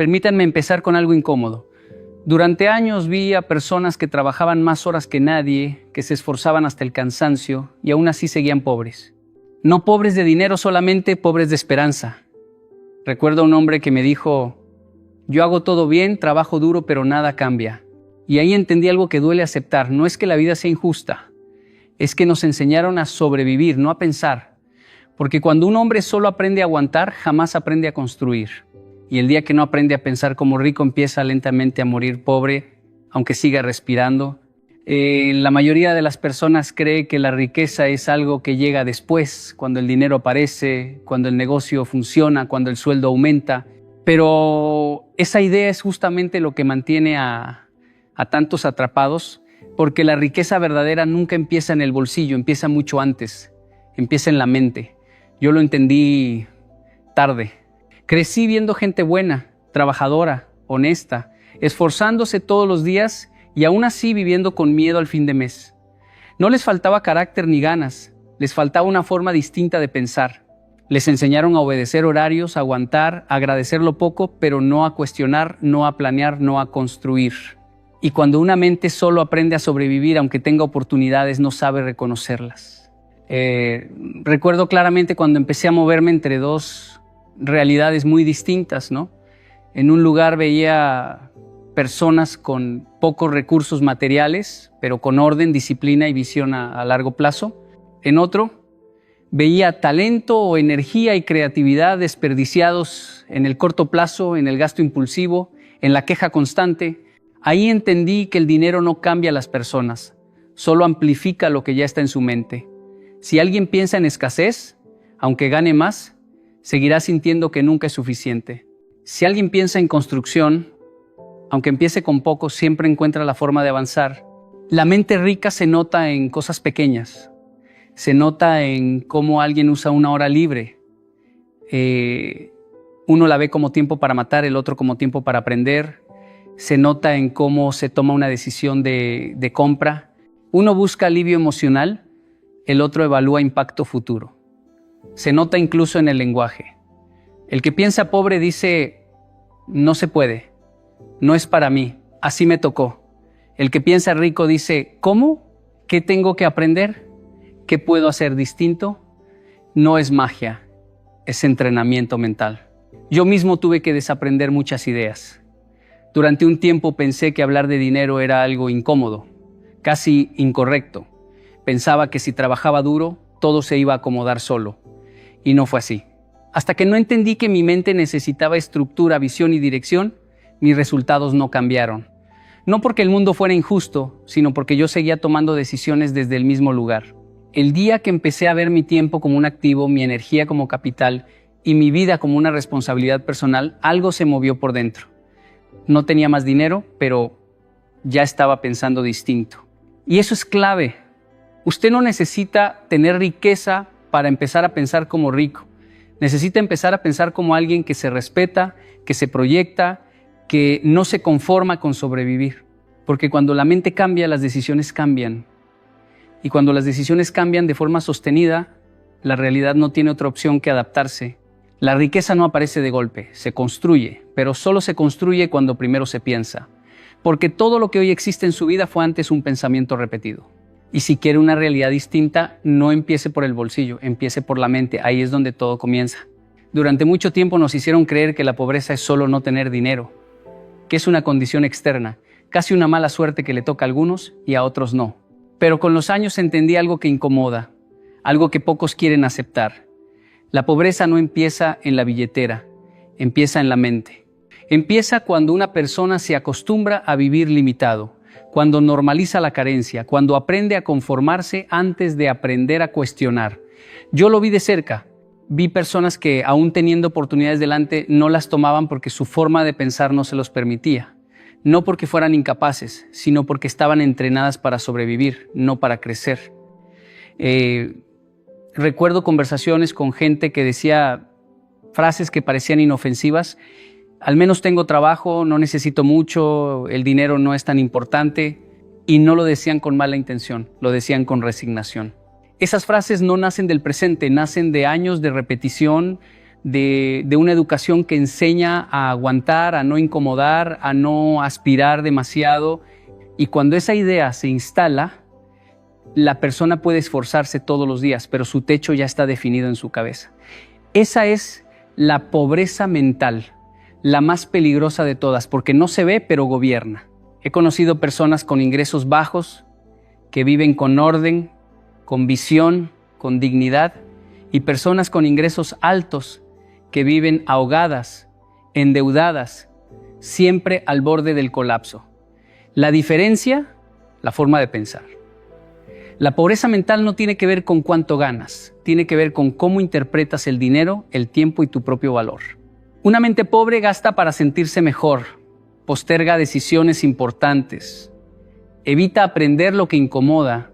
Permítanme empezar con algo incómodo. Durante años vi a personas que trabajaban más horas que nadie, que se esforzaban hasta el cansancio y aún así seguían pobres. No pobres de dinero solamente, pobres de esperanza. Recuerdo a un hombre que me dijo: yo hago todo bien, trabajo duro, pero nada cambia. Y ahí entendí algo que duele aceptar. No es que la vida sea injusta, es que nos enseñaron a sobrevivir, no a pensar. Porque cuando un hombre solo aprende a aguantar, jamás aprende a construir. Y el día que no aprende a pensar como rico, empieza lentamente a morir pobre, aunque siga respirando. La mayoría de las personas cree que la riqueza es algo que llega después, cuando el dinero aparece, cuando el negocio funciona, cuando el sueldo aumenta. Pero esa idea es justamente lo que mantiene a tantos atrapados, porque la riqueza verdadera nunca empieza en el bolsillo, empieza mucho antes, empieza en la mente. Yo lo entendí tarde. Crecí viendo gente buena, trabajadora, honesta, esforzándose todos los días y aún así viviendo con miedo al fin de mes. No les faltaba carácter ni ganas, les faltaba una forma distinta de pensar. Les enseñaron a obedecer horarios, a aguantar, a agradecer lo poco, pero no a cuestionar, no a planear, no a construir. Y cuando una mente solo aprende a sobrevivir, aunque tenga oportunidades, no sabe reconocerlas. Recuerdo claramente cuando empecé a moverme entre dos realidades muy distintas, ¿no? En un lugar veía personas con pocos recursos materiales, pero con orden, disciplina y visión a largo plazo. En otro, veía talento o energía y creatividad desperdiciados en el corto plazo, en el gasto impulsivo, en la queja constante. Ahí entendí que el dinero no cambia a las personas, solo amplifica lo que ya está en su mente. Si alguien piensa en escasez, aunque gane más, seguirá sintiendo que nunca es suficiente. Si alguien piensa en construcción, aunque empiece con poco, siempre encuentra la forma de avanzar. La mente rica se nota en cosas pequeñas. Se nota en cómo alguien usa una hora libre. Uno la ve como tiempo para matar, el otro como tiempo para aprender. Se nota en cómo se toma una decisión de compra. Uno busca alivio emocional, el otro evalúa impacto futuro. Se nota incluso en el lenguaje. El que piensa pobre dice: no se puede, no es para mí, así me tocó. El que piensa rico dice: ¿cómo? ¿Qué tengo que aprender? ¿Qué puedo hacer distinto? No es magia, es entrenamiento mental. Yo mismo tuve que desaprender muchas ideas. Durante un tiempo pensé que hablar de dinero era algo incómodo, casi incorrecto. Pensaba que si trabajaba duro, todo se iba a acomodar solo. Y no fue así. Hasta que no entendí que mi mente necesitaba estructura, visión y dirección, mis resultados no cambiaron. No porque el mundo fuera injusto, sino porque yo seguía tomando decisiones desde el mismo lugar. El día que empecé a ver mi tiempo como un activo, mi energía como capital y mi vida como una responsabilidad personal, algo se movió por dentro. No tenía más dinero, pero ya estaba pensando distinto. Y eso es clave. Usted no necesita tener riqueza para empezar a pensar como rico. Necesita empezar a pensar como alguien que se respeta, que se proyecta, que no se conforma con sobrevivir. Porque cuando la mente cambia, las decisiones cambian. Y cuando las decisiones cambian de forma sostenida, la realidad no tiene otra opción que adaptarse. La riqueza no aparece de golpe, se construye, pero solo se construye cuando primero se piensa. Porque todo lo que hoy existe en su vida fue antes un pensamiento repetido. Y si quiere una realidad distinta, no empiece por el bolsillo, empiece por la mente. Ahí es donde todo comienza. Durante mucho tiempo nos hicieron creer que la pobreza es solo no tener dinero, que es una condición externa, casi una mala suerte que le toca a algunos y a otros no. Pero con los años entendí algo que incomoda, algo que pocos quieren aceptar. La pobreza no empieza en la billetera, empieza en la mente. Empieza cuando una persona se acostumbra a vivir limitado, cuando normaliza la carencia, cuando aprende a conformarse antes de aprender a cuestionar. Yo lo vi de cerca. Vi personas que, aún teniendo oportunidades delante, no las tomaban porque su forma de pensar no se los permitía. No porque fueran incapaces, sino porque estaban entrenadas para sobrevivir, no para crecer. Recuerdo conversaciones con gente que decía frases que parecían inofensivas. Al menos tengo trabajo, no necesito mucho, el dinero no es tan importante. Y no lo decían con mala intención, lo decían con resignación. Esas frases no nacen del presente, nacen de años de repetición, de una educación que enseña a aguantar, a no incomodar, a no aspirar demasiado. Y cuando esa idea se instala, la persona puede esforzarse todos los días, pero su techo ya está definido en su cabeza. Esa es la pobreza mental, la más peligrosa de todas, porque no se ve, pero gobierna. He conocido personas con ingresos bajos, que viven con orden, con visión, con dignidad, y personas con ingresos altos, que viven ahogadas, endeudadas, siempre al borde del colapso. La diferencia, la forma de pensar. La pobreza mental no tiene que ver con cuánto ganas, tiene que ver con cómo interpretas el dinero, el tiempo y tu propio valor. Una mente pobre gasta para sentirse mejor, posterga decisiones importantes, evita aprender lo que incomoda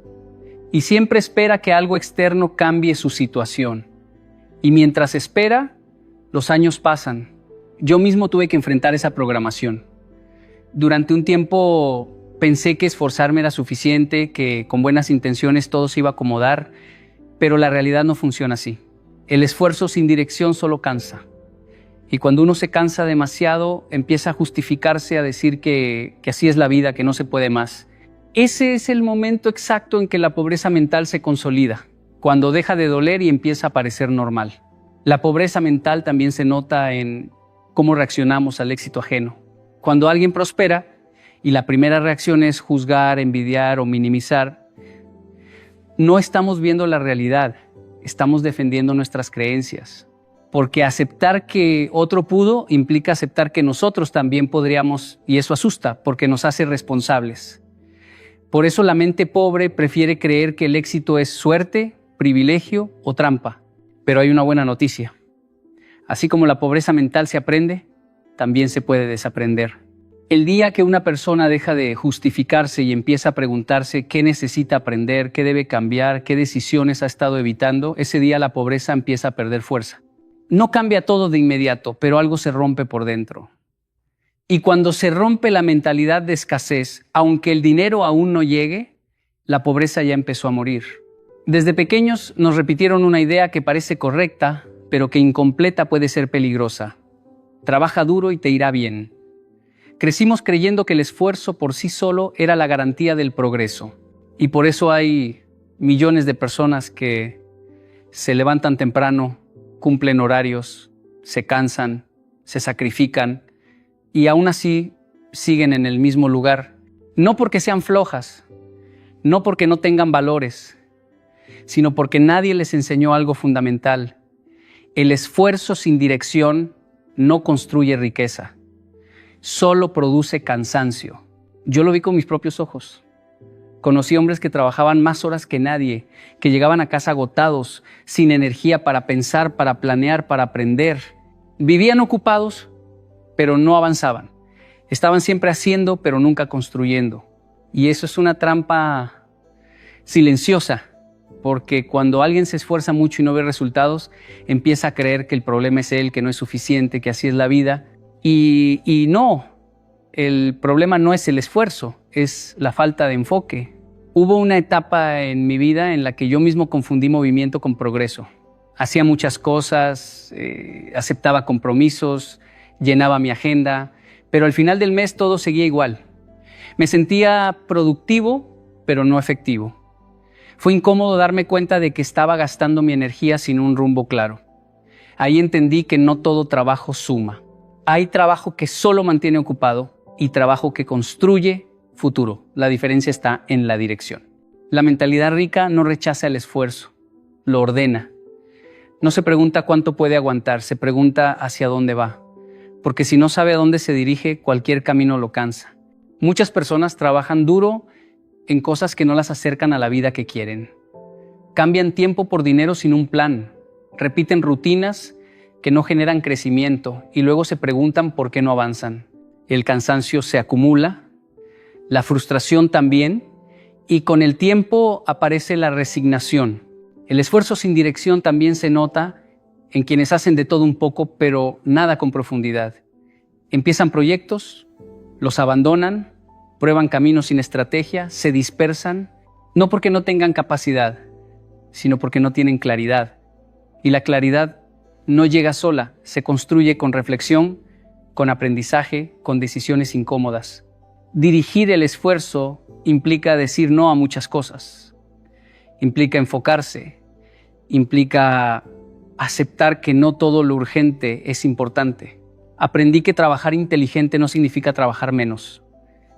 y siempre espera que algo externo cambie su situación. Y mientras espera, los años pasan. Yo mismo tuve que enfrentar esa programación. Durante un tiempo pensé que esforzarme era suficiente, que con buenas intenciones todo se iba a acomodar, pero la realidad no funciona así. El esfuerzo sin dirección solo cansa. Y cuando uno se cansa demasiado, empieza a justificarse, a decir que así es la vida, que no se puede más. Ese es el momento exacto en que la pobreza mental se consolida, cuando deja de doler y empieza a parecer normal. La pobreza mental también se nota en cómo reaccionamos al éxito ajeno. Cuando alguien prospera y la primera reacción es juzgar, envidiar o minimizar, no estamos viendo la realidad, estamos defendiendo nuestras creencias. Porque aceptar que otro pudo implica aceptar que nosotros también podríamos, y eso asusta, porque nos hace responsables. Por eso la mente pobre prefiere creer que el éxito es suerte, privilegio o trampa. Pero hay una buena noticia. Así como la pobreza mental se aprende, también se puede desaprender. El día que una persona deja de justificarse y empieza a preguntarse qué necesita aprender, qué debe cambiar, qué decisiones ha estado evitando, ese día la pobreza empieza a perder fuerza. No cambia todo de inmediato, pero algo se rompe por dentro. Y cuando se rompe la mentalidad de escasez, aunque el dinero aún no llegue, la pobreza ya empezó a morir. Desde pequeños nos repitieron una idea que parece correcta, pero que incompleta puede ser peligrosa. Trabaja duro y te irá bien. Crecimos creyendo que el esfuerzo por sí solo era la garantía del progreso. Y por eso hay millones de personas que se levantan temprano, cumplen horarios, se cansan, se sacrifican y aún así siguen en el mismo lugar. No porque sean flojas, no porque no tengan valores, sino porque nadie les enseñó algo fundamental. El esfuerzo sin dirección no construye riqueza, solo produce cansancio. Yo lo vi con mis propios ojos. Conocí hombres que trabajaban más horas que nadie, que llegaban a casa agotados, sin energía para pensar, para planear, para aprender. Vivían ocupados, pero no avanzaban. Estaban siempre haciendo, pero nunca construyendo. Y eso es una trampa silenciosa, porque cuando alguien se esfuerza mucho y no ve resultados, empieza a creer que el problema es él, que no es suficiente, que así es la vida. Y no, el problema no es el esfuerzo, es la falta de enfoque. Hubo una etapa en mi vida en la que yo mismo confundí movimiento con progreso. Hacía muchas cosas, aceptaba compromisos, llenaba mi agenda, pero al final del mes todo seguía igual. Me sentía productivo, pero no efectivo. Fue incómodo darme cuenta de que estaba gastando mi energía sin un rumbo claro. Ahí entendí que no todo trabajo suma. Hay trabajo que solo mantiene ocupado y trabajo que construye futuro. La diferencia está en la dirección. La mentalidad rica no rechaza el esfuerzo, lo ordena. No se pregunta cuánto puede aguantar, se pregunta hacia dónde va. Porque si no sabe a dónde se dirige, cualquier camino lo cansa. Muchas personas trabajan duro en cosas que no las acercan a la vida que quieren. Cambian tiempo por dinero sin un plan. Repiten rutinas que no generan crecimiento y luego se preguntan por qué no avanzan. El cansancio se acumula, la frustración también, y con el tiempo aparece la resignación. El esfuerzo sin dirección también se nota en quienes hacen de todo un poco, pero nada con profundidad. Empiezan proyectos, los abandonan, prueban caminos sin estrategia, se dispersan, no porque no tengan capacidad, sino porque no tienen claridad. Y la claridad no llega sola, se construye con reflexión, con aprendizaje, con decisiones incómodas. Dirigir el esfuerzo implica decir no a muchas cosas. Implica enfocarse, implica aceptar que no todo lo urgente es importante. Aprendí que trabajar inteligente no significa trabajar menos,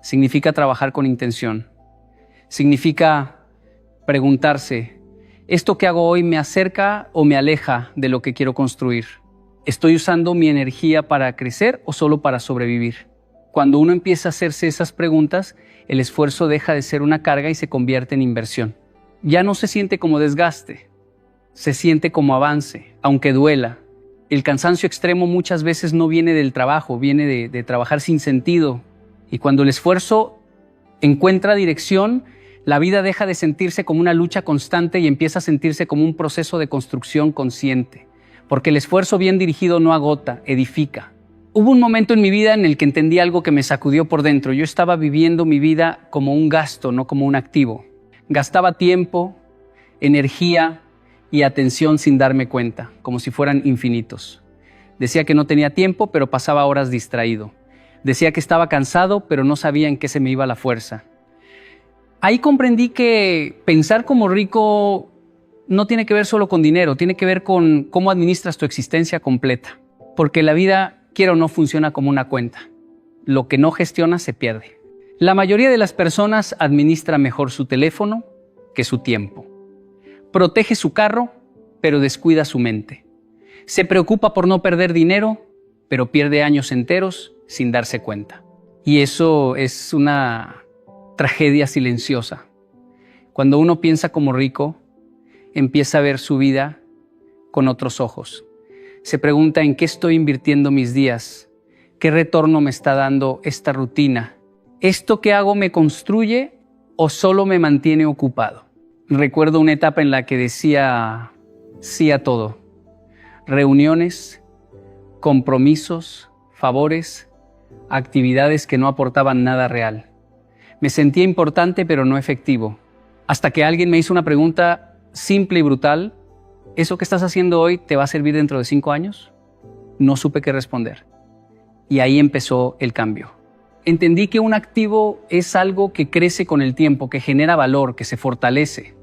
significa trabajar con intención. Significa preguntarse, ¿esto que hago hoy me acerca o me aleja de lo que quiero construir? ¿Estoy usando mi energía para crecer o solo para sobrevivir? Cuando uno empieza a hacerse esas preguntas, el esfuerzo deja de ser una carga y se convierte en inversión. Ya no se siente como desgaste, se siente como avance, aunque duela. El cansancio extremo muchas veces no viene del trabajo, viene de trabajar sin sentido. Y cuando el esfuerzo encuentra dirección, la vida deja de sentirse como una lucha constante y empieza a sentirse como un proceso de construcción consciente. Porque el esfuerzo bien dirigido no agota, edifica. Hubo un momento en mi vida en el que entendí algo que me sacudió por dentro. Yo estaba viviendo mi vida como un gasto, no como un activo. Gastaba tiempo, energía y atención sin darme cuenta, como si fueran infinitos. Decía que no tenía tiempo, pero pasaba horas distraído. Decía que estaba cansado, pero no sabía en qué se me iba la fuerza. Ahí comprendí que pensar como rico no tiene que ver solo con dinero, tiene que ver con cómo administras tu existencia completa. Porque la vida, quiera o no, funciona como una cuenta. Lo que no gestiona se pierde. La mayoría de las personas administra mejor su teléfono que su tiempo. Protege su carro, pero descuida su mente. Se preocupa por no perder dinero, pero pierde años enteros sin darse cuenta. Y eso es una tragedia silenciosa. Cuando uno piensa como rico, empieza a ver su vida con otros ojos. Se pregunta en qué estoy invirtiendo mis días, qué retorno me está dando esta rutina. ¿Esto que hago me construye o solo me mantiene ocupado? Recuerdo una etapa en la que decía sí a todo. Reuniones, compromisos, favores, actividades que no aportaban nada real. Me sentía importante pero no efectivo. Hasta que alguien me hizo una pregunta simple y brutal. ¿Eso que estás haciendo hoy te va a servir dentro de 5 años? No supe qué responder. Y ahí empezó el cambio. Entendí que un activo es algo que crece con el tiempo, que genera valor, que se fortalece.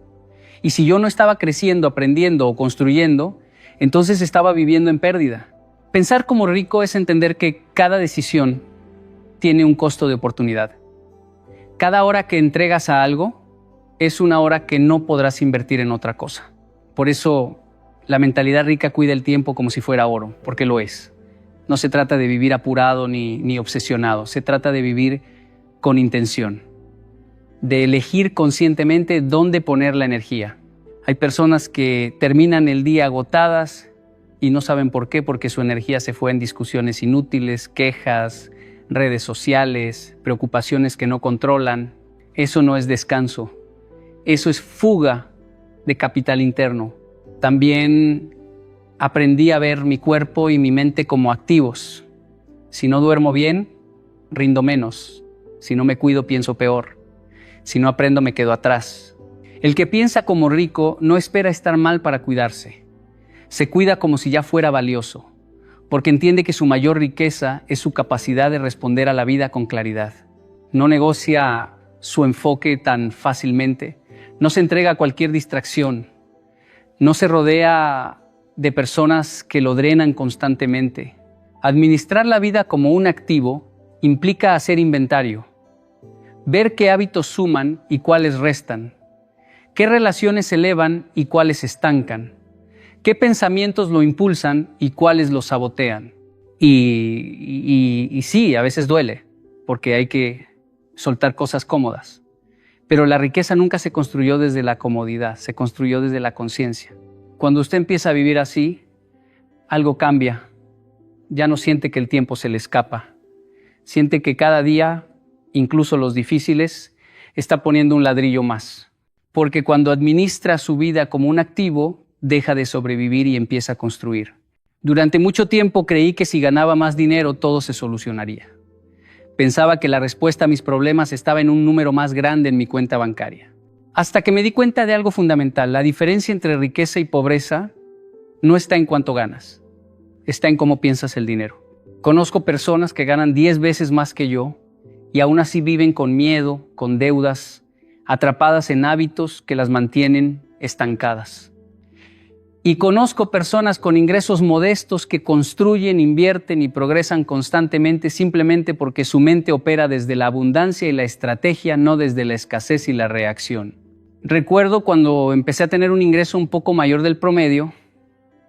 Y si yo no estaba creciendo, aprendiendo o construyendo, entonces estaba viviendo en pérdida. Pensar como rico es entender que cada decisión tiene un costo de oportunidad. Cada hora que entregas a algo es una hora que no podrás invertir en otra cosa. Por eso la mentalidad rica cuida el tiempo como si fuera oro, porque lo es. No se trata de vivir apurado ni obsesionado, se trata de vivir con intención, de elegir conscientemente dónde poner la energía. Hay personas que terminan el día agotadas y no saben por qué, porque su energía se fue en discusiones inútiles, quejas, redes sociales, preocupaciones que no controlan. Eso no es descanso, eso es fuga de capital interno. También aprendí a ver mi cuerpo y mi mente como activos. Si no duermo bien, rindo menos. Si no me cuido, pienso peor. Si no aprendo, me quedo atrás. El que piensa como rico no espera estar mal para cuidarse. Se cuida como si ya fuera valioso, porque entiende que su mayor riqueza es su capacidad de responder a la vida con claridad. No negocia su enfoque tan fácilmente, no se entrega a cualquier distracción, no se rodea de personas que lo drenan constantemente. Administrar la vida como un activo implica hacer inventario, ver qué hábitos suman y cuáles restan, qué relaciones elevan y cuáles estancan, qué pensamientos lo impulsan y cuáles lo sabotean. Y sí, a veces duele, porque hay que soltar cosas cómodas. Pero la riqueza nunca se construyó desde la comodidad, se construyó desde la conciencia. Cuando usted empieza a vivir así, algo cambia. Ya no siente que el tiempo se le escapa. Siente que cada día, incluso los difíciles, está poniendo un ladrillo más. Porque cuando administra su vida como un activo, deja de sobrevivir y empieza a construir. Durante mucho tiempo creí que si ganaba más dinero todo se solucionaría. Pensaba que la respuesta a mis problemas estaba en un número más grande en mi cuenta bancaria. Hasta que me di cuenta de algo fundamental. La diferencia entre riqueza y pobreza no está en cuánto ganas, está en cómo piensas el dinero. Conozco personas que ganan 10 veces más que yo y aún así viven con miedo, con deudas, atrapadas en hábitos que las mantienen estancadas. Y conozco personas con ingresos modestos que construyen, invierten y progresan constantemente simplemente porque su mente opera desde la abundancia y la estrategia, no desde la escasez y la reacción. Recuerdo cuando empecé a tener un ingreso un poco mayor del promedio,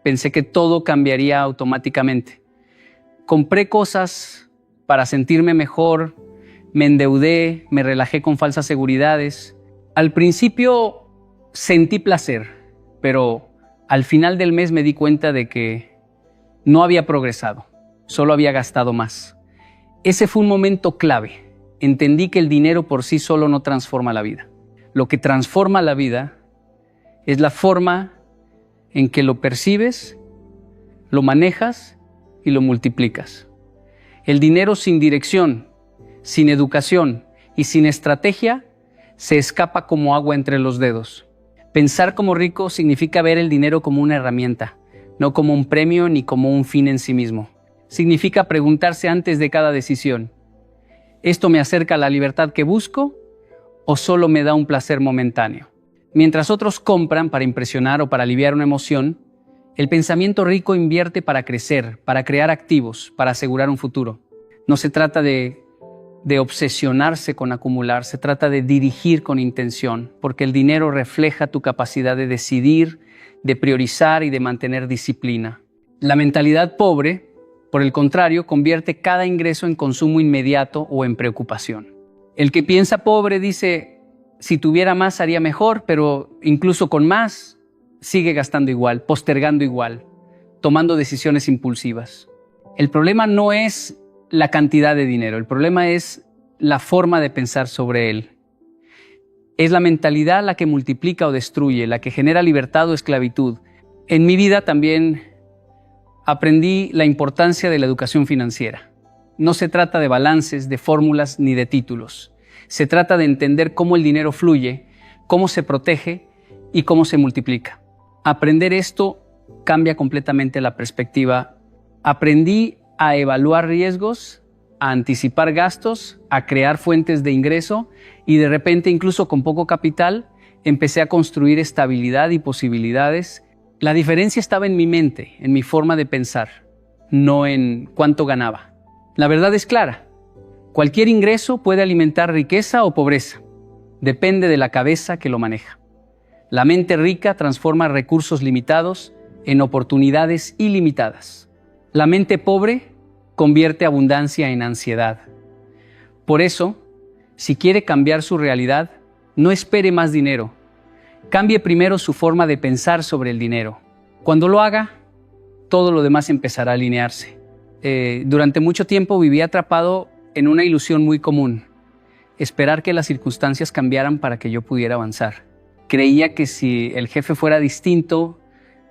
pensé que todo cambiaría automáticamente. Compré cosas para sentirme mejor, me endeudé, me relajé con falsas seguridades. Al principio sentí placer, pero al final del mes me di cuenta de que no había progresado, solo había gastado más. Ese fue un momento clave. Entendí que el dinero por sí solo no transforma la vida. Lo que transforma la vida es la forma en que lo percibes, lo manejas y lo multiplicas. El dinero sin dirección, sin educación y sin estrategia se escapa como agua entre los dedos. Pensar como rico significa ver el dinero como una herramienta, no como un premio ni como un fin en sí mismo. Significa preguntarse antes de cada decisión: ¿esto me acerca a la libertad que busco o solo me da un placer momentáneo? Mientras otros compran para impresionar o para aliviar una emoción, el pensamiento rico invierte para crecer, para crear activos, para asegurar un futuro. No se trata de obsesionarse con acumular, se trata de dirigir con intención, porque el dinero refleja tu capacidad de decidir, de priorizar y de mantener disciplina. La mentalidad pobre, por el contrario, convierte cada ingreso en consumo inmediato o en preocupación. El que piensa pobre dice: si tuviera más haría mejor, pero incluso con más sigue gastando igual, postergando igual, tomando decisiones impulsivas. El problema no es la cantidad de dinero, el problema es la forma de pensar sobre él. Es la mentalidad la que multiplica o destruye, la que genera libertad o esclavitud. En mi vida también aprendí la importancia de la educación financiera. No se trata de balances, de fórmulas ni de títulos. Se trata de entender cómo el dinero fluye, cómo se protege y cómo se multiplica. Aprender esto cambia completamente la perspectiva. Aprendí a evaluar riesgos, a anticipar gastos, a crear fuentes de ingreso y de repente, incluso con poco capital, empecé a construir estabilidad y posibilidades. La diferencia estaba en mi mente, en mi forma de pensar, no en cuánto ganaba. La verdad es clara: cualquier ingreso puede alimentar riqueza o pobreza. Depende de la cabeza que lo maneja. La mente rica transforma recursos limitados en oportunidades ilimitadas. La mente pobre convierte abundancia en ansiedad. Por eso, si quiere cambiar su realidad, no espere más dinero. Cambie primero su forma de pensar sobre el dinero. Cuando lo haga, todo lo demás empezará a alinearse. Durante mucho tiempo viví atrapado en una ilusión muy común: esperar que las circunstancias cambiaran para que yo pudiera avanzar. Creía que si el jefe fuera distinto,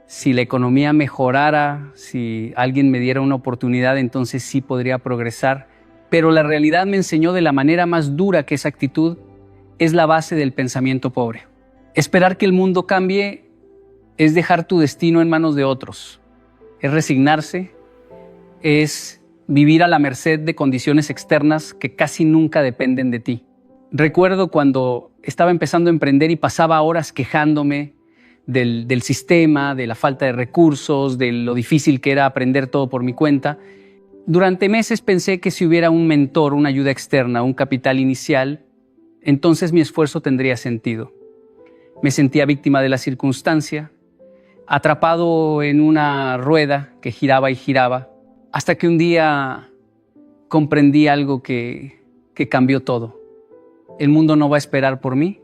si la economía mejorara, si alguien me diera una oportunidad, entonces sí podría progresar. Pero la realidad me enseñó de la manera más dura que esa actitud es la base del pensamiento pobre. Esperar que el mundo cambie es dejar tu destino en manos de otros. Es resignarse, es vivir a la merced de condiciones externas que casi nunca dependen de ti. Recuerdo cuando estaba empezando a emprender y pasaba horas quejándome del sistema, de la falta de recursos, de lo difícil que era aprender todo por mi cuenta. Durante meses pensé que si hubiera un mentor, una ayuda externa, un capital inicial, entonces mi esfuerzo tendría sentido. Me sentía víctima de la circunstancia, atrapado en una rueda que giraba y giraba, hasta que un día comprendí algo que cambió todo. El mundo no va a esperar por mí,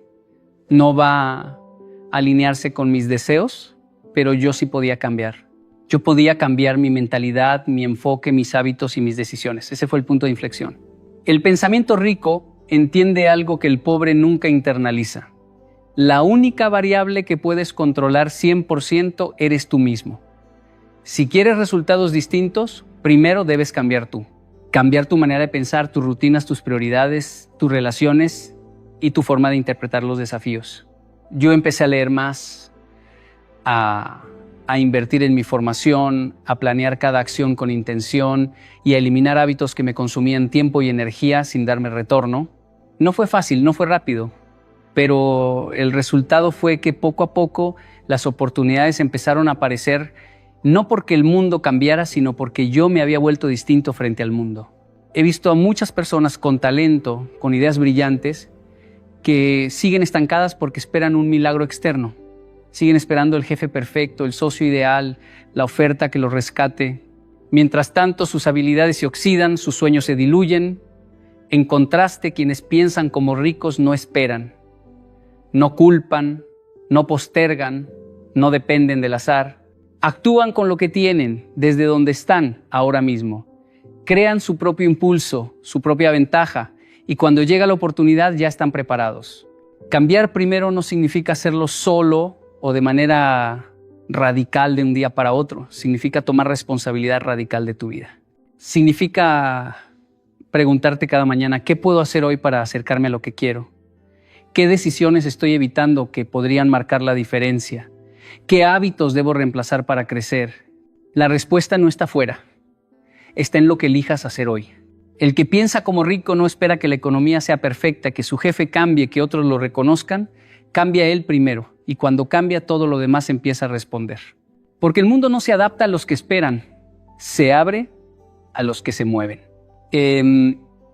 no va a alinearse con mis deseos, pero yo sí podía cambiar. Yo podía cambiar mi mentalidad, mi enfoque, mis hábitos y mis decisiones. Ese fue el punto de inflexión. El pensamiento rico entiende algo que el pobre nunca internaliza. La única variable que puedes controlar 100% eres tú mismo. Si quieres resultados distintos, primero debes cambiar tú. Cambiar tu manera de pensar, tus rutinas, tus prioridades, tus relaciones y tu forma de interpretar los desafíos. Yo empecé a leer más, a a invertir en mi formación, a planear cada acción con intención y a eliminar hábitos que me consumían tiempo y energía sin darme retorno. No fue fácil, no fue rápido, pero el resultado fue que poco a poco las oportunidades empezaron a aparecer, no porque el mundo cambiara, sino porque yo me había vuelto distinto frente al mundo. He visto a muchas personas con talento, con ideas brillantes, que siguen estancadas porque esperan un milagro externo. Siguen esperando el jefe perfecto, el socio ideal, la oferta que los rescate. Mientras tanto, sus habilidades se oxidan, sus sueños se diluyen. En contraste, quienes piensan como ricos no esperan, no culpan, no postergan, no dependen del azar. Actúan con lo que tienen, desde donde están ahora mismo. Crean su propio impulso, su propia ventaja, y cuando llega la oportunidad ya están preparados. Cambiar primero no significa hacerlo solo o de manera radical de un día para otro. Significa tomar responsabilidad radical de tu vida. Significa preguntarte cada mañana, ¿qué puedo hacer hoy para acercarme a lo que quiero? ¿Qué decisiones estoy evitando que podrían marcar la diferencia? ¿Qué hábitos debo reemplazar para crecer? La respuesta no está fuera, está en lo que elijas hacer hoy. El que piensa como rico no espera que la economía sea perfecta, que su jefe cambie, que otros lo reconozcan. Cambia él primero, y cuando cambia todo lo demás empieza a responder. Porque el mundo no se adapta a los que esperan, se abre a los que se mueven.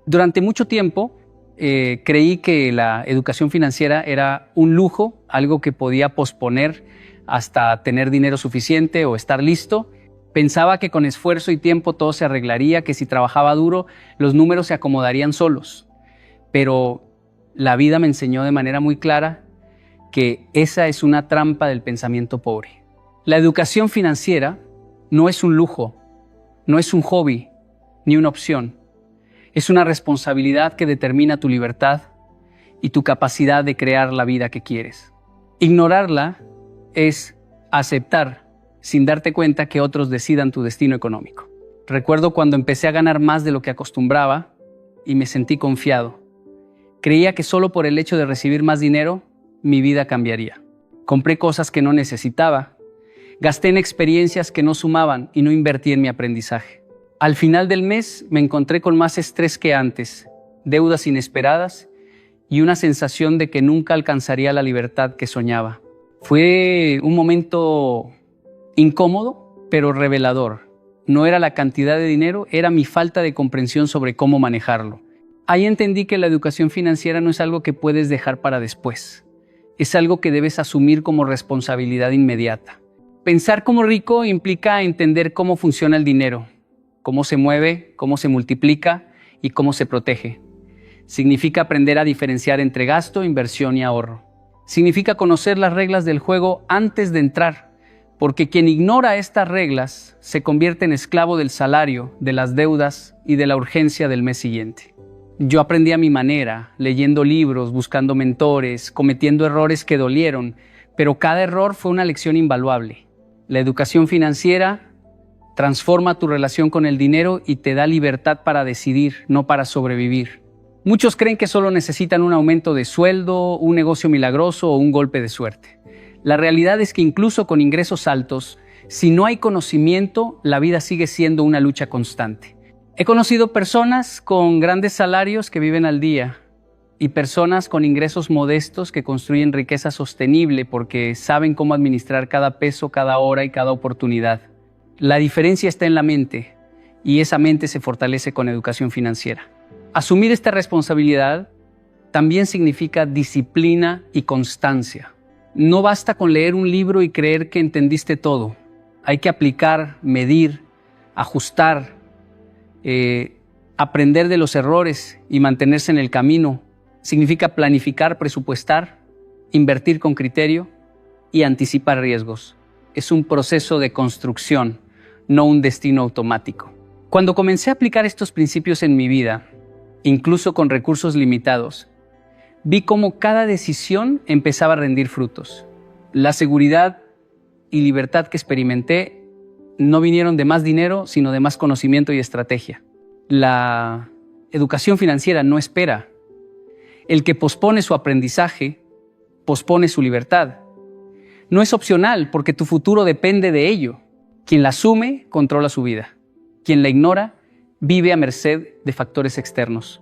Durante mucho tiempo creí que la educación financiera era un lujo, algo que podía posponer hasta tener dinero suficiente o estar listo. Pensaba que con esfuerzo y tiempo todo se arreglaría, que si trabajaba duro los números se acomodarían solos. Pero la vida me enseñó de manera muy clara que esa es una trampa del pensamiento pobre. La educación financiera no es un lujo, no es un hobby, ni una opción. Es una responsabilidad que determina tu libertad y tu capacidad de crear la vida que quieres. Ignorarla es aceptar, sin darte cuenta, que otros decidan tu destino económico. Recuerdo cuando empecé a ganar más de lo que acostumbraba y me sentí confiado. Creía que solo por el hecho de recibir más dinero, mi vida cambiaría. Compré cosas que no necesitaba, gasté en experiencias que no sumaban y no invertí en mi aprendizaje. Al final del mes me encontré con más estrés que antes, deudas inesperadas y una sensación de que nunca alcanzaría la libertad que soñaba. Fue un momento incómodo, pero revelador. No era la cantidad de dinero, era mi falta de comprensión sobre cómo manejarlo. Ahí entendí que la educación financiera no es algo que puedes dejar para después. Es algo que debes asumir como responsabilidad inmediata. Pensar como rico implica entender cómo funciona el dinero, cómo se mueve, cómo se multiplica y cómo se protege. Significa aprender a diferenciar entre gasto, inversión y ahorro. Significa conocer las reglas del juego antes de entrar, porque quien ignora estas reglas se convierte en esclavo del salario, de las deudas y de la urgencia del mes siguiente. Yo aprendí a mi manera, leyendo libros, buscando mentores, cometiendo errores que dolieron, pero cada error fue una lección invaluable. La educación financiera transforma tu relación con el dinero y te da libertad para decidir, no para sobrevivir. Muchos creen que solo necesitan un aumento de sueldo, un negocio milagroso o un golpe de suerte. La realidad es que incluso con ingresos altos, si no hay conocimiento, la vida sigue siendo una lucha constante. He conocido personas con grandes salarios que viven al día y personas con ingresos modestos que construyen riqueza sostenible porque saben cómo administrar cada peso, cada hora y cada oportunidad. La diferencia está en la mente y esa mente se fortalece con educación financiera. Asumir esta responsabilidad también significa disciplina y constancia. No basta con leer un libro y creer que entendiste todo. Hay que aplicar, medir, ajustar, aprender de los errores y mantenerse en el camino. Significa planificar, presupuestar, invertir con criterio y anticipar riesgos. Es un proceso de construcción, no un destino automático. Cuando comencé a aplicar estos principios en mi vida, incluso con recursos limitados, vi cómo cada decisión empezaba a rendir frutos. La seguridad y libertad que experimenté no vinieron de más dinero, sino de más conocimiento y estrategia. La educación financiera no espera. El que pospone su aprendizaje, pospone su libertad. No es opcional porque tu futuro depende de ello. Quien la asume, controla su vida. Quien la ignora, vive a merced de factores externos.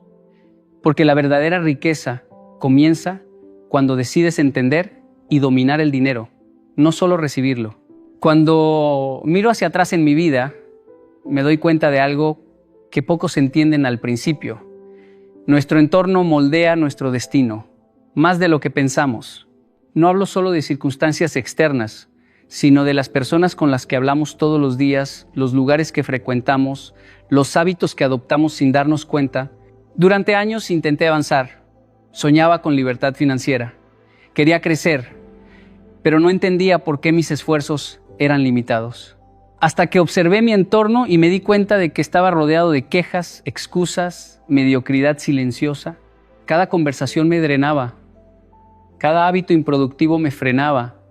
Porque la verdadera riqueza comienza cuando decides entender y dominar el dinero, no solo recibirlo. Cuando miro hacia atrás en mi vida, me doy cuenta de algo que pocos entienden al principio. Nuestro entorno moldea nuestro destino, más de lo que pensamos. No hablo solo de circunstancias externas, sino de las personas con las que hablamos todos los días, los lugares que frecuentamos, los hábitos que adoptamos sin darnos cuenta. Durante años intenté avanzar, soñaba con libertad financiera, quería crecer, pero no entendía por qué mis esfuerzos eran limitados. Hasta que observé mi entorno y me di cuenta de que estaba rodeado de quejas, excusas, mediocridad silenciosa. Cada conversación me drenaba, cada hábito improductivo me frenaba,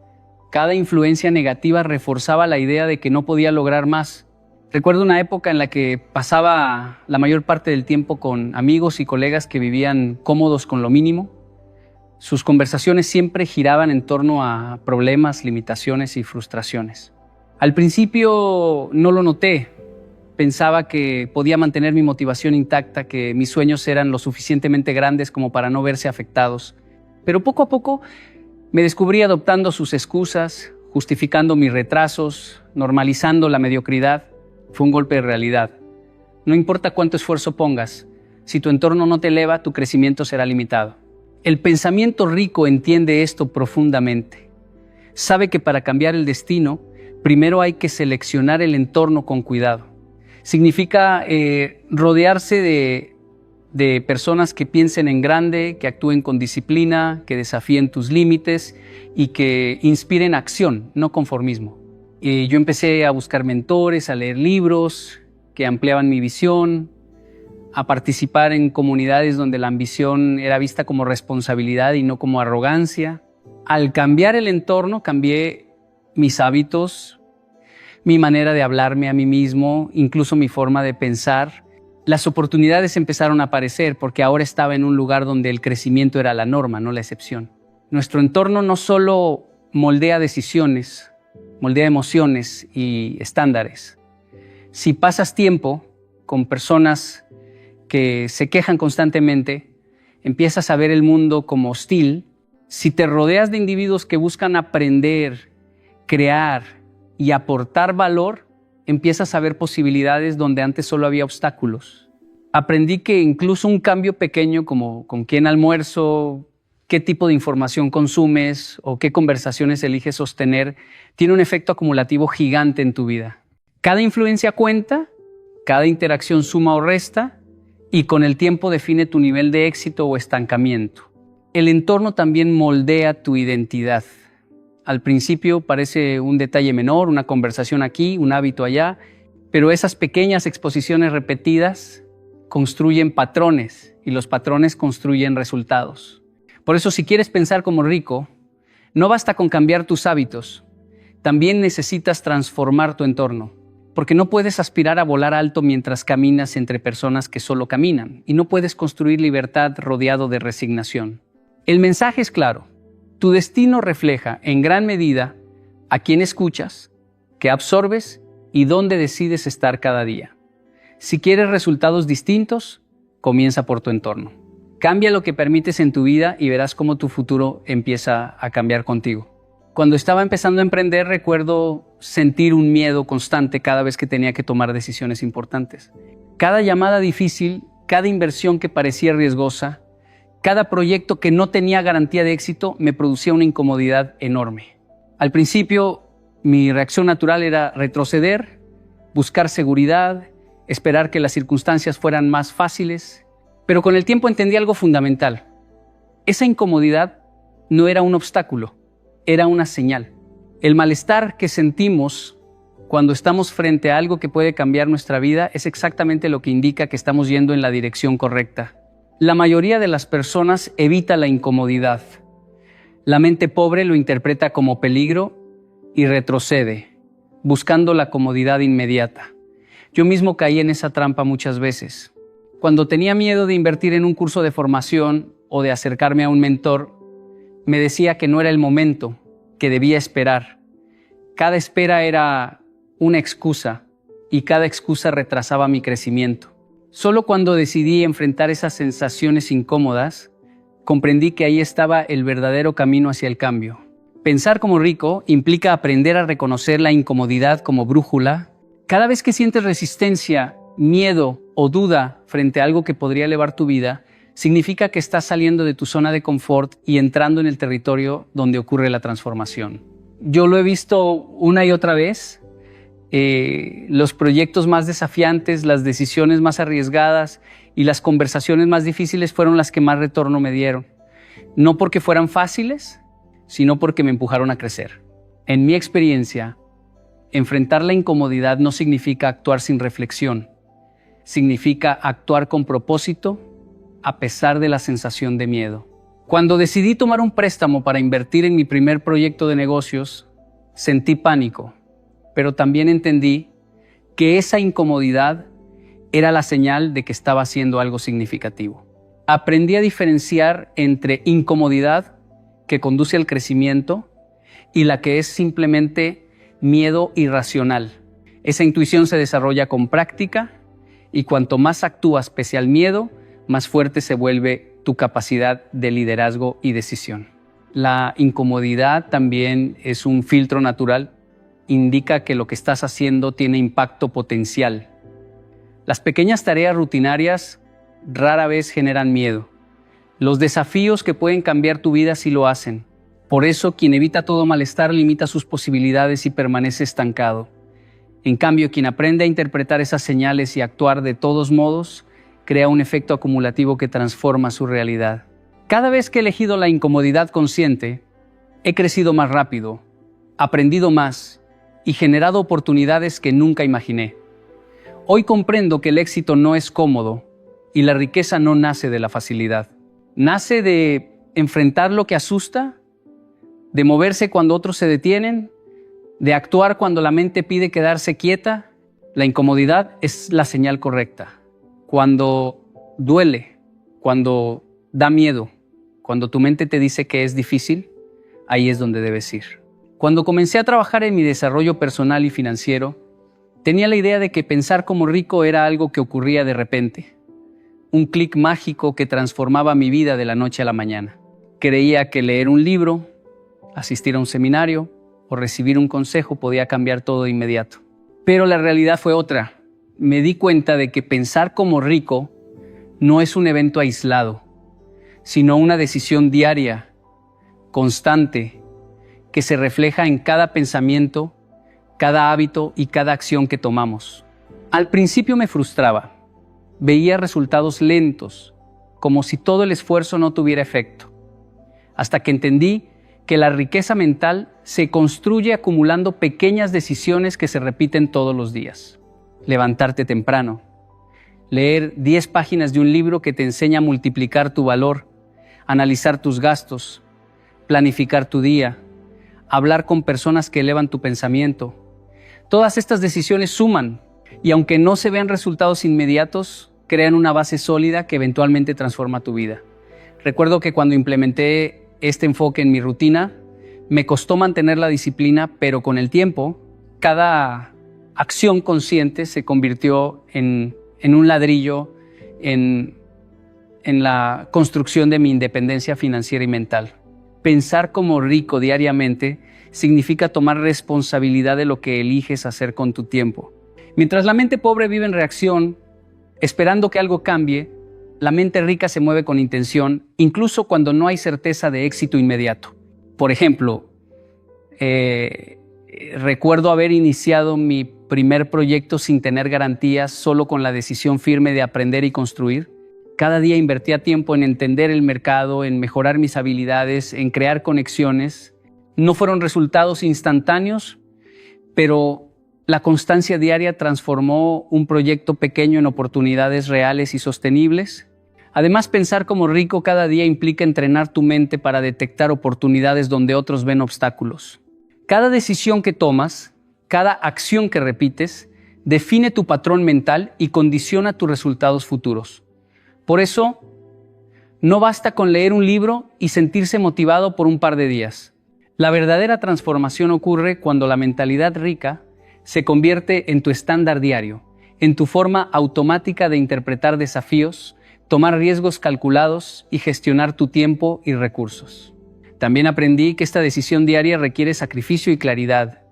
cada influencia negativa reforzaba la idea de que no podía lograr más. Recuerdo una época en la que pasaba la mayor parte del tiempo con amigos y colegas que vivían cómodos con lo mínimo. Sus conversaciones siempre giraban en torno a problemas, limitaciones y frustraciones. Al principio no lo noté. Pensaba que podía mantener mi motivación intacta, que mis sueños eran lo suficientemente grandes como para no verse afectados. Pero poco a poco me descubrí adoptando sus excusas, justificando mis retrasos, normalizando la mediocridad. Fue un golpe de realidad. No importa cuánto esfuerzo pongas, si tu entorno no te eleva, tu crecimiento será limitado. El pensamiento rico entiende esto profundamente. Sabe que para cambiar el destino, primero hay que seleccionar el entorno con cuidado. Significa rodearse de personas que piensen en grande, que actúen con disciplina, que desafíen tus límites y que inspiren acción, no conformismo. Yo empecé a buscar mentores, a leer libros que ampliaban mi visión, a participar en comunidades donde la ambición era vista como responsabilidad y no como arrogancia. Al cambiar el entorno, cambié mis hábitos, mi manera de hablarme a mí mismo, incluso mi forma de pensar. Las oportunidades empezaron a aparecer porque ahora estaba en un lugar donde el crecimiento era la norma, no la excepción. Nuestro entorno no solo moldea decisiones, moldea emociones y estándares. Si pasas tiempo con personas que se quejan constantemente, empiezas a ver el mundo como hostil. Si te rodeas de individuos que buscan aprender, crear y aportar valor, empiezas a ver posibilidades donde antes solo había obstáculos. Aprendí que incluso un cambio pequeño como con quién almuerzo, qué tipo de información consumes o qué conversaciones eliges sostener, tiene un efecto acumulativo gigante en tu vida. Cada influencia cuenta, cada interacción suma o resta y con el tiempo define tu nivel de éxito o estancamiento. El entorno también moldea tu identidad. Al principio parece un detalle menor, una conversación aquí, un hábito allá, pero esas pequeñas exposiciones repetidas construyen patrones y los patrones construyen resultados. Por eso, si quieres pensar como rico, no basta con cambiar tus hábitos, también necesitas transformar tu entorno, porque no puedes aspirar a volar alto mientras caminas entre personas que solo caminan y no puedes construir libertad rodeado de resignación. El mensaje es claro. Tu destino refleja en gran medida a quién escuchas, qué absorbes y dónde decides estar cada día. Si quieres resultados distintos, comienza por tu entorno. Cambia lo que permites en tu vida y verás cómo tu futuro empieza a cambiar contigo. Cuando estaba empezando a emprender, recuerdo sentir un miedo constante cada vez que tenía que tomar decisiones importantes. Cada llamada difícil, cada inversión que parecía riesgosa, cada proyecto que no tenía garantía de éxito me producía una incomodidad enorme. Al principio, mi reacción natural era retroceder, buscar seguridad, esperar que las circunstancias fueran más fáciles, pero con el tiempo entendí algo fundamental. Esa incomodidad no era un obstáculo, era una señal. El malestar que sentimos cuando estamos frente a algo que puede cambiar nuestra vida es exactamente lo que indica que estamos yendo en la dirección correcta. La mayoría de las personas evita la incomodidad. La mente pobre lo interpreta como peligro y retrocede, buscando la comodidad inmediata. Yo mismo caí en esa trampa muchas veces. Cuando tenía miedo de invertir en un curso de formación o de acercarme a un mentor, me decía que no era el momento, que debía esperar. Cada espera era una excusa y cada excusa retrasaba mi crecimiento. Solo cuando decidí enfrentar esas sensaciones incómodas, comprendí que ahí estaba el verdadero camino hacia el cambio. Pensar como rico implica aprender a reconocer la incomodidad como brújula. Cada vez que sientes resistencia, miedo o duda frente a algo que podría elevar tu vida, significa que estás saliendo de tu zona de confort y entrando en el territorio donde ocurre la transformación. Yo lo he visto una y otra vez. Los proyectos más desafiantes, las decisiones más arriesgadas y las conversaciones más difíciles fueron las que más retorno me dieron. No porque fueran fáciles, sino porque me empujaron a crecer. En mi experiencia, enfrentar la incomodidad no significa actuar sin reflexión. Significa actuar con propósito a pesar de la sensación de miedo. Cuando decidí tomar un préstamo para invertir en mi primer proyecto de negocios, sentí pánico, pero también entendí que esa incomodidad era la señal de que estaba haciendo algo significativo. Aprendí a diferenciar entre incomodidad, que conduce al crecimiento, y la que es simplemente miedo irracional. Esa intuición se desarrolla con práctica, y cuanto más actúas pese al miedo, más fuerte se vuelve tu capacidad de liderazgo y decisión. La incomodidad también es un filtro natural. Indica que lo que estás haciendo tiene impacto potencial. Las pequeñas tareas rutinarias rara vez generan miedo. Los desafíos que pueden cambiar tu vida sí lo hacen. Por eso, quien evita todo malestar limita sus posibilidades y permanece estancado. En cambio, quien aprende a interpretar esas señales y actuar de todos modos, crea un efecto acumulativo que transforma su realidad. Cada vez que he elegido la incomodidad consciente, he crecido más rápido, aprendido más y generado oportunidades que nunca imaginé. Hoy comprendo que el éxito no es cómodo y la riqueza no nace de la facilidad. Nace de enfrentar lo que asusta, de moverse cuando otros se detienen, de actuar cuando la mente pide quedarse quieta. La incomodidad es la señal correcta. Cuando duele, cuando da miedo, cuando tu mente te dice que es difícil, ahí es donde debes ir. Cuando comencé a trabajar en mi desarrollo personal y financiero, tenía la idea de que pensar como rico era algo que ocurría de repente. Un clic mágico que transformaba mi vida de la noche a la mañana. Creía que leer un libro, asistir a un seminario o recibir un consejo podía cambiar todo de inmediato. Pero la realidad fue otra. Me di cuenta de que pensar como rico no es un evento aislado, sino una decisión diaria, constante, que se refleja en cada pensamiento, cada hábito y cada acción que tomamos. Al principio me frustraba. Veía resultados lentos, como si todo el esfuerzo no tuviera efecto, hasta que entendí que la riqueza mental se construye acumulando pequeñas decisiones que se repiten todos los días. Levantarte temprano, leer 10 páginas de un libro que te enseña a multiplicar tu valor, analizar tus gastos, planificar tu día, hablar con personas que elevan tu pensamiento. Todas estas decisiones suman y aunque no se vean resultados inmediatos, crean una base sólida que eventualmente transforma tu vida. Recuerdo que cuando implementé este enfoque en mi rutina, me costó mantener la disciplina, pero con el tiempo, cada acción consciente se convirtió en un ladrillo en la construcción de mi independencia financiera y mental. Pensar como rico diariamente significa tomar responsabilidad de lo que eliges hacer con tu tiempo. Mientras la mente pobre vive en reacción, esperando que algo cambie, la mente rica se mueve con intención, incluso cuando no hay certeza de éxito inmediato. Por ejemplo, recuerdo haber iniciado mi primer proyecto sin tener garantías, solo con la decisión firme de aprender y construir. Cada día invertía tiempo en entender el mercado, en mejorar mis habilidades, en crear conexiones. No fueron resultados instantáneos, pero la constancia diaria transformó un proyecto pequeño en oportunidades reales y sostenibles. Además, pensar como rico cada día implica entrenar tu mente para detectar oportunidades donde otros ven obstáculos. Cada decisión que tomas, cada acción que repites, define tu patrón mental y condiciona tus resultados futuros. Por eso, no basta con leer un libro y sentirse motivado por un par de días. La verdadera transformación ocurre cuando la mentalidad rica se convierte en tu estándar diario, en tu forma automática de interpretar desafíos, tomar riesgos calculados y gestionar tu tiempo y recursos. También aprendí que esta decisión diaria requiere sacrificio y claridad.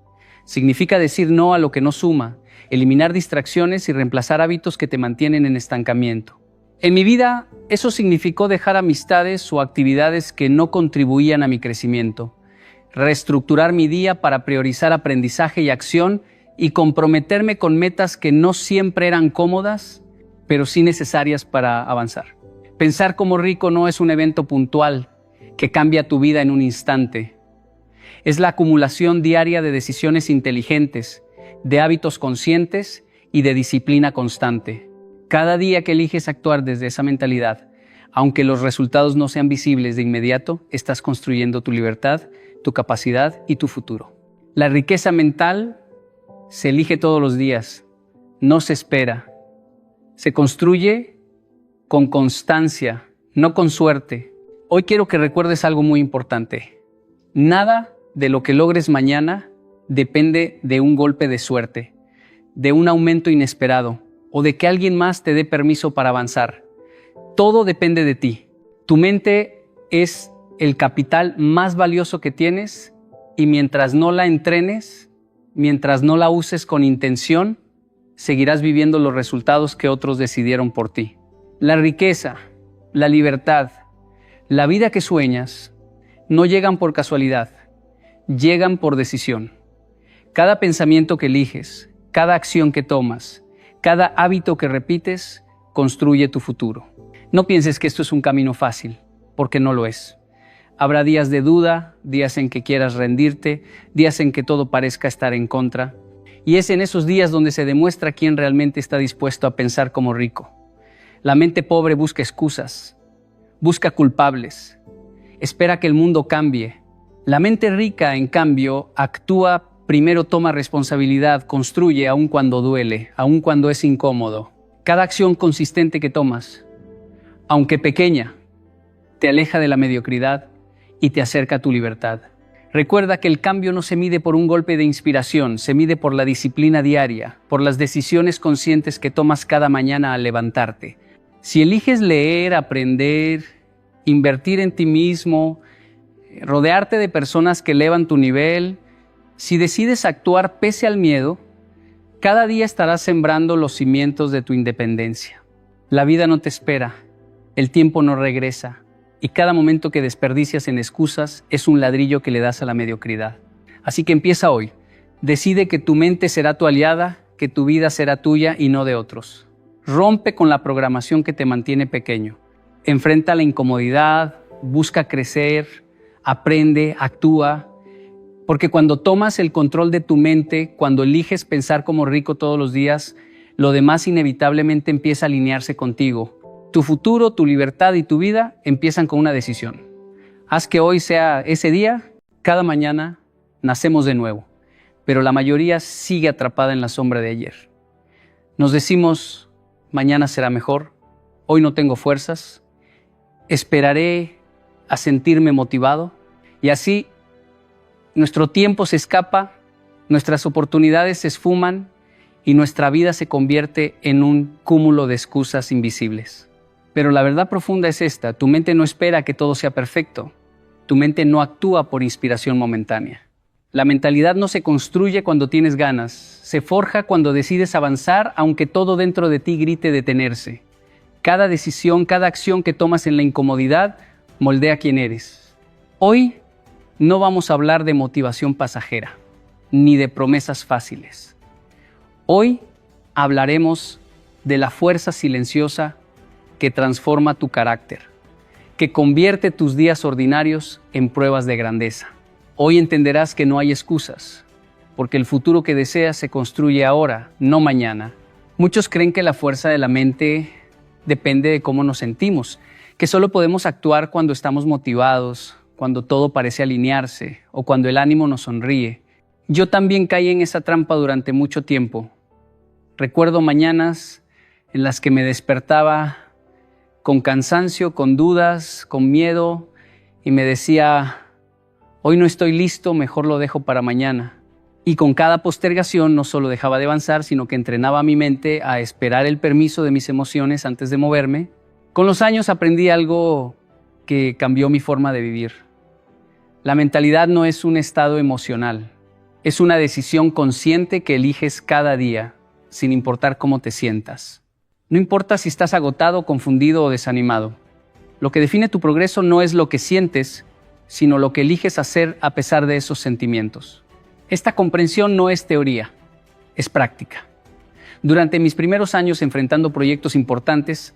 Significa decir no a lo que no suma, eliminar distracciones y reemplazar hábitos que te mantienen en estancamiento. En mi vida, eso significó dejar amistades o actividades que no contribuían a mi crecimiento, reestructurar mi día para priorizar aprendizaje y acción y comprometerme con metas que no siempre eran cómodas, pero sí necesarias para avanzar. Pensar como rico no es un evento puntual que cambia tu vida en un instante. Es la acumulación diaria de decisiones inteligentes, de hábitos conscientes y de disciplina constante. Cada día que eliges actuar desde esa mentalidad, aunque los resultados no sean visibles de inmediato, estás construyendo tu libertad, tu capacidad y tu futuro. La riqueza mental se elige todos los días, no se espera. Se construye con constancia, no con suerte. Hoy quiero que recuerdes algo muy importante. Nada de lo que logres mañana depende de un golpe de suerte, de un aumento inesperado o de que alguien más te dé permiso para avanzar. Todo depende de ti. Tu mente es el capital más valioso que tienes y mientras no la entrenes, mientras no la uses con intención, seguirás viviendo los resultados que otros decidieron por ti. La riqueza, la libertad, la vida que sueñas, no llegan por casualidad, llegan por decisión. Cada pensamiento que eliges, cada acción que tomas, cada hábito que repites, construye tu futuro. No pienses que esto es un camino fácil, porque no lo es. Habrá días de duda, días en que quieras rendirte, días en que todo parezca estar en contra. Y es en esos días donde se demuestra quién realmente está dispuesto a pensar como rico. La mente pobre busca excusas, busca culpables, espera que el mundo cambie. La mente rica, en cambio, actúa, primero toma responsabilidad, construye aun cuando duele, aun cuando es incómodo. Cada acción consistente que tomas, aunque pequeña, te aleja de la mediocridad y te acerca a tu libertad. Recuerda que el cambio no se mide por un golpe de inspiración, se mide por la disciplina diaria, por las decisiones conscientes que tomas cada mañana al levantarte. Si eliges leer, aprender, invertir en ti mismo, rodearte de personas que elevan tu nivel, si decides actuar pese al miedo, cada día estarás sembrando los cimientos de tu independencia. La vida no te espera, el tiempo no regresa. Y cada momento que desperdicias en excusas es un ladrillo que le das a la mediocridad. Así que empieza hoy. Decide que tu mente será tu aliada, que tu vida será tuya y no de otros. Rompe con la programación que te mantiene pequeño. Enfrenta la incomodidad, busca crecer, aprende, actúa. Porque cuando tomas el control de tu mente, cuando eliges pensar como rico todos los días, lo demás inevitablemente empieza a alinearse contigo. Tu futuro, tu libertad y tu vida empiezan con una decisión. Haz que hoy sea ese día, cada mañana nacemos de nuevo, pero la mayoría sigue atrapada en la sombra de ayer. Nos decimos, mañana será mejor, hoy no tengo fuerzas, esperaré a sentirme motivado y así nuestro tiempo se escapa, nuestras oportunidades se esfuman y nuestra vida se convierte en un cúmulo de excusas invisibles. Pero la verdad profunda es esta, tu mente no espera que todo sea perfecto, tu mente no actúa por inspiración momentánea. La mentalidad no se construye cuando tienes ganas, se forja cuando decides avanzar aunque todo dentro de ti grite detenerse. Cada decisión, cada acción que tomas en la incomodidad moldea quién eres. Hoy no vamos a hablar de motivación pasajera, ni de promesas fáciles. Hoy hablaremos de la fuerza silenciosa que transforma tu carácter, que convierte tus días ordinarios en pruebas de grandeza. Hoy entenderás que no hay excusas, porque el futuro que deseas se construye ahora, no mañana. Muchos creen que la fuerza de la mente depende de cómo nos sentimos, que solo podemos actuar cuando estamos motivados, cuando todo parece alinearse o cuando el ánimo nos sonríe. Yo también caí en esa trampa durante mucho tiempo. Recuerdo mañanas en las que me despertaba con cansancio, con dudas, con miedo y me decía, Hoy no estoy listo, mejor lo dejo para mañana. Y con cada postergación no solo dejaba de avanzar, sino que entrenaba a mi mente a esperar el permiso de mis emociones antes de moverme. Con los años aprendí algo que cambió mi forma de vivir. La mentalidad no es un estado emocional, es una decisión consciente que eliges cada día, sin importar cómo te sientas. No importa si estás agotado, confundido o desanimado. Lo que define tu progreso no es lo que sientes, sino lo que eliges hacer a pesar de esos sentimientos. Esta comprensión no es teoría, es práctica. Durante mis primeros años enfrentando proyectos importantes,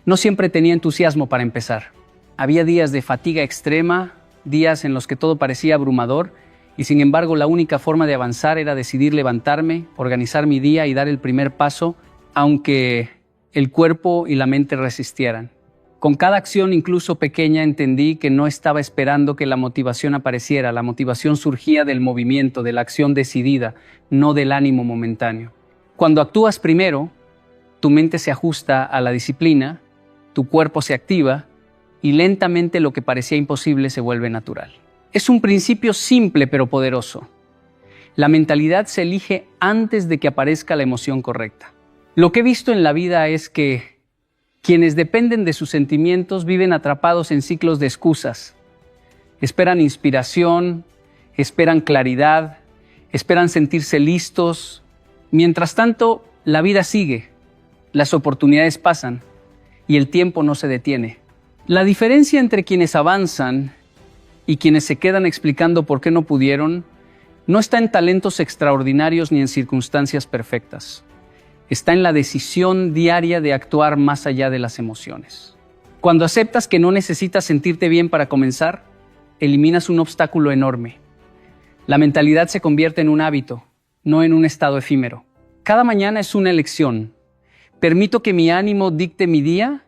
no siempre tenía entusiasmo para empezar. Había días de fatiga extrema, días en los que todo parecía abrumador, y sin embargo la única forma de avanzar era decidir levantarme, organizar mi día y dar el primer paso, aunque el cuerpo y la mente resistieran. Con cada acción, incluso pequeña, entendí que no estaba esperando que la motivación apareciera. La motivación surgía del movimiento, de la acción decidida, no del ánimo momentáneo. Cuando actúas primero, tu mente se ajusta a la disciplina, tu cuerpo se activa y lentamente lo que parecía imposible se vuelve natural. Es un principio simple pero poderoso. La mentalidad se elige antes de que aparezca la emoción correcta. Lo que he visto en la vida es que quienes dependen de sus sentimientos viven atrapados en ciclos de excusas. Esperan inspiración, esperan claridad, esperan sentirse listos. Mientras tanto, la vida sigue, las oportunidades pasan y el tiempo no se detiene. La diferencia entre quienes avanzan y quienes se quedan explicando por qué no pudieron no está en talentos extraordinarios ni en circunstancias perfectas. Está en la decisión diaria de actuar más allá de las emociones. Cuando aceptas que no necesitas sentirte bien para comenzar, eliminas un obstáculo enorme. La mentalidad se convierte en un hábito, no en un estado efímero. Cada mañana es una elección. ¿Permito que mi ánimo dicte mi día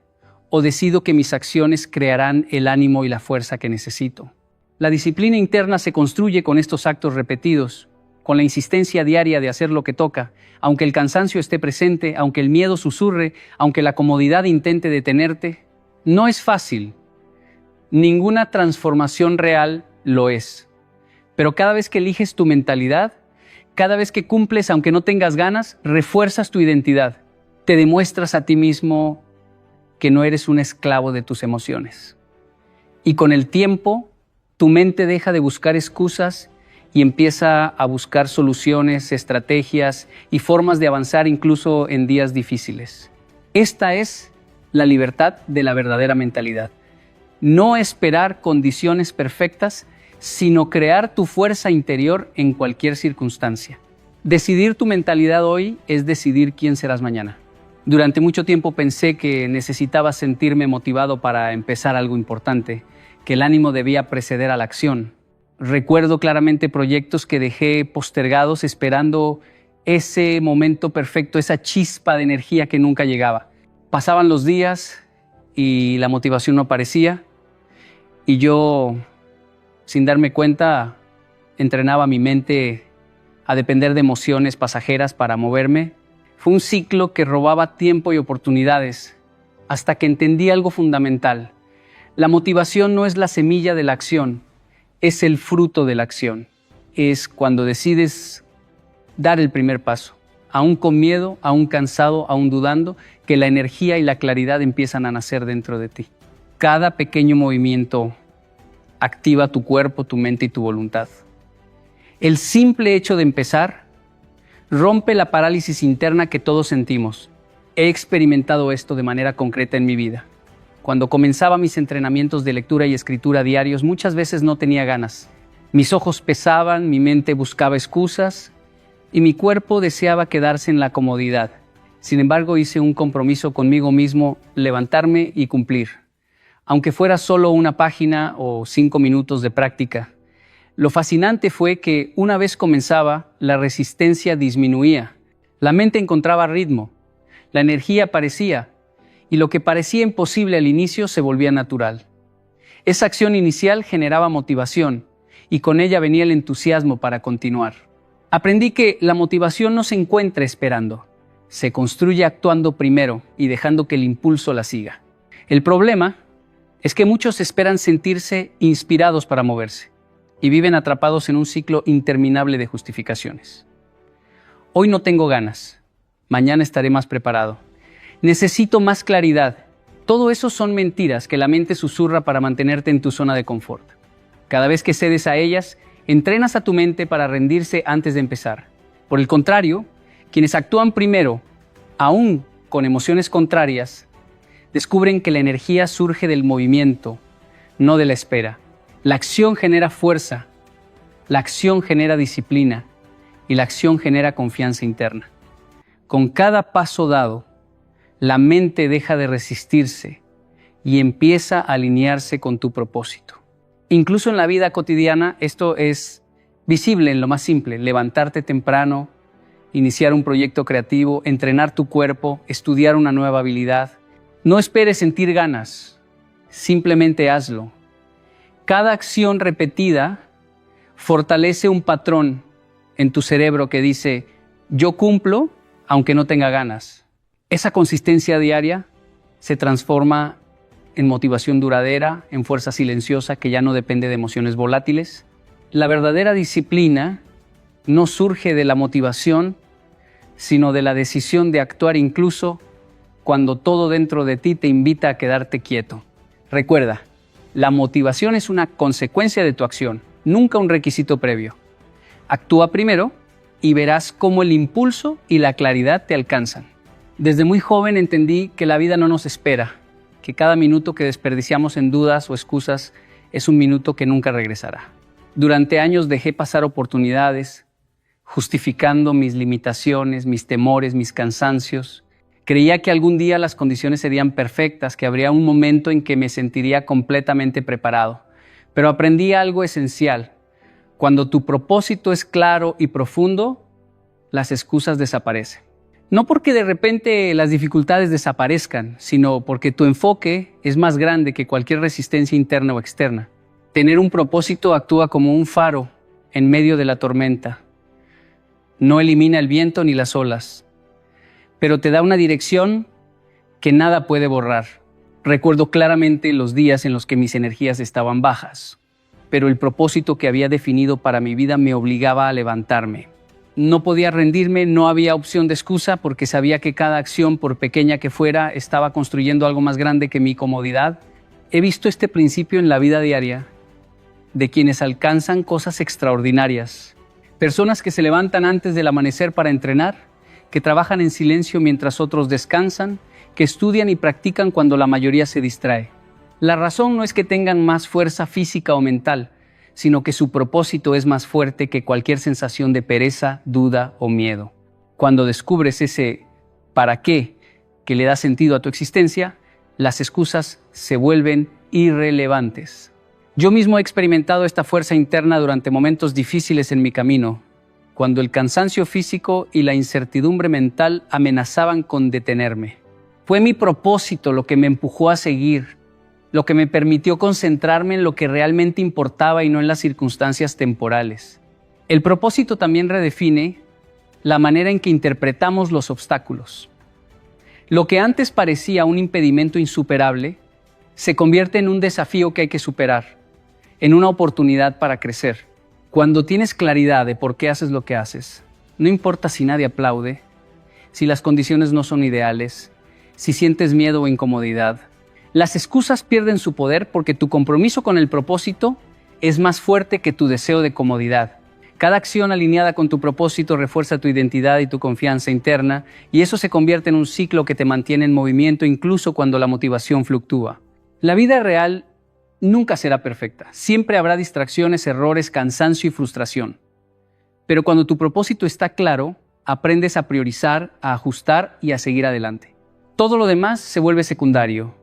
o decido que mis acciones crearán el ánimo y la fuerza que necesito? La disciplina interna se construye con estos actos repetidos, con la insistencia diaria de hacer lo que toca, aunque el cansancio esté presente, aunque el miedo susurre, aunque la comodidad intente detenerte. No es fácil. Ninguna transformación real lo es. Pero cada vez que eliges tu mentalidad, cada vez que cumples aunque no tengas ganas, refuerzas tu identidad. Te demuestras a ti mismo que no eres un esclavo de tus emociones. Y con el tiempo, tu mente deja de buscar excusas y empieza a buscar soluciones, estrategias y formas de avanzar incluso en días difíciles. Esta es la libertad de la verdadera mentalidad. No esperar condiciones perfectas, sino crear tu fuerza interior en cualquier circunstancia. Decidir tu mentalidad hoy es decidir quién serás mañana. Durante mucho tiempo pensé que necesitaba sentirme motivado para empezar algo importante, que el ánimo debía preceder a la acción. Recuerdo claramente proyectos que dejé postergados esperando ese momento perfecto, esa chispa de energía que nunca llegaba. Pasaban los días y la motivación no aparecía y yo, sin darme cuenta, entrenaba mi mente a depender de emociones pasajeras para moverme. Fue un ciclo que robaba tiempo y oportunidades hasta que entendí algo fundamental. La motivación no es la semilla de la acción, es el fruto de la acción. Es cuando decides dar el primer paso, aún con miedo, aún cansado, aún dudando, que la energía y la claridad empiezan a nacer dentro de ti. Cada pequeño movimiento activa tu cuerpo, tu mente y tu voluntad. El simple hecho de empezar rompe la parálisis interna que todos sentimos. He experimentado esto de manera concreta en mi vida. Cuando comenzaba mis entrenamientos de lectura y escritura diarios, muchas veces no tenía ganas. Mis ojos pesaban, mi mente buscaba excusas y mi cuerpo deseaba quedarse en la comodidad. Sin embargo, hice un compromiso conmigo mismo, levantarme y cumplir. Aunque fuera solo una página o 5 minutos de práctica. Lo fascinante fue que una vez comenzaba, la resistencia disminuía. La mente encontraba ritmo, la energía aparecía y lo que parecía imposible al inicio se volvía natural. Esa acción inicial generaba motivación y con ella venía el entusiasmo para continuar. Aprendí que la motivación no se encuentra esperando, se construye actuando primero y dejando que el impulso la siga. El problema es que muchos esperan sentirse inspirados para moverse. y viven atrapados en un ciclo interminable de justificaciones. Hoy no tengo ganas, mañana estaré más preparado. Necesito más claridad. Todo eso son mentiras que la mente susurra para mantenerte en tu zona de confort. Cada vez que cedes a ellas, entrenas a tu mente para rendirse antes de empezar. Por el contrario, quienes actúan primero, aún con emociones contrarias, descubren que la energía surge del movimiento, no de la espera. La acción genera fuerza, la acción genera disciplina y la acción genera confianza interna. Con cada paso dado, la mente deja de resistirse y empieza a alinearse con tu propósito. Incluso en la vida cotidiana, esto es visible en lo más simple: levantarte temprano, iniciar un proyecto creativo, entrenar tu cuerpo, estudiar una nueva habilidad. No esperes sentir ganas, simplemente hazlo. Cada acción repetida fortalece un patrón en tu cerebro que dice: yo cumplo aunque no tenga ganas. Esa consistencia diaria se transforma en motivación duradera, en fuerza silenciosa que ya no depende de emociones volátiles. La verdadera disciplina no surge de la motivación, sino de la decisión de actuar incluso cuando todo dentro de ti te invita a quedarte quieto. Recuerda, la motivación es una consecuencia de tu acción, nunca un requisito previo. Actúa primero y verás cómo el impulso y la claridad te alcanzan. Desde muy joven entendí que la vida no nos espera, que cada minuto que desperdiciamos en dudas o excusas es un minuto que nunca regresará. Durante años dejé pasar oportunidades, justificando mis limitaciones, mis temores, mis cansancios. Creía que algún día las condiciones serían perfectas, que habría un momento en que me sentiría completamente preparado. Pero aprendí algo esencial. Cuando tu propósito es claro y profundo, las excusas desaparecen. No porque de repente las dificultades desaparezcan, sino porque tu enfoque es más grande que cualquier resistencia interna o externa. Tener un propósito actúa como un faro en medio de la tormenta. No elimina el viento ni las olas, pero te da una dirección que nada puede borrar. Recuerdo claramente los días en los que mis energías estaban bajas, pero el propósito que había definido para mi vida me obligaba a levantarme. No podía rendirme, no había opción de excusa, porque sabía que cada acción, por pequeña que fuera, estaba construyendo algo más grande que mi comodidad. He visto este principio en la vida diaria de quienes alcanzan cosas extraordinarias. Personas que se levantan antes del amanecer para entrenar, que trabajan en silencio mientras otros descansan, que estudian y practican cuando la mayoría se distrae. La razón no es que tengan más fuerza física o mental, sino que su propósito es más fuerte que cualquier sensación de pereza, duda o miedo. Cuando descubres ese ¿para qué? Que le da sentido a tu existencia, las excusas se vuelven irrelevantes. Yo mismo he experimentado esta fuerza interna durante momentos difíciles en mi camino, cuando el cansancio físico y la incertidumbre mental amenazaban con detenerme. Fue mi propósito lo que me empujó a seguir, lo que me permitió concentrarme en lo que realmente importaba y no en las circunstancias temporales. El propósito también redefine la manera en que interpretamos los obstáculos. Lo que antes parecía un impedimento insuperable se convierte en un desafío que hay que superar, en una oportunidad para crecer. Cuando tienes claridad de por qué haces lo que haces, no importa si nadie aplaude, si las condiciones no son ideales, si sientes miedo o incomodidad, las excusas pierden su poder porque tu compromiso con el propósito es más fuerte que tu deseo de comodidad. Cada acción alineada con tu propósito refuerza tu identidad y tu confianza interna, y eso se convierte en un ciclo que te mantiene en movimiento incluso cuando la motivación fluctúa. La vida real nunca será perfecta. Siempre habrá distracciones, errores, cansancio y frustración. Pero cuando tu propósito está claro, aprendes a priorizar, a ajustar y a seguir adelante. Todo lo demás se vuelve secundario.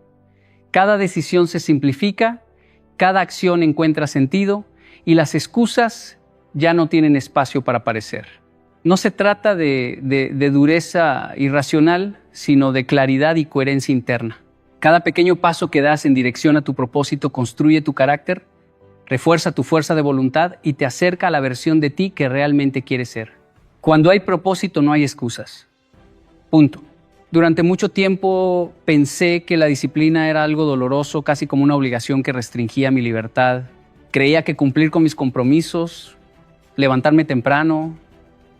Cada decisión se simplifica, cada acción encuentra sentido y las excusas ya no tienen espacio para aparecer. No se trata de dureza irracional, sino de claridad y coherencia interna. Cada pequeño paso que das en dirección a tu propósito construye tu carácter, refuerza tu fuerza de voluntad y te acerca a la versión de ti que realmente quieres ser. Cuando hay propósito no hay excusas. Punto. Durante mucho tiempo pensé que la disciplina era algo doloroso, casi como una obligación que restringía mi libertad. Creía que cumplir con mis compromisos, levantarme temprano,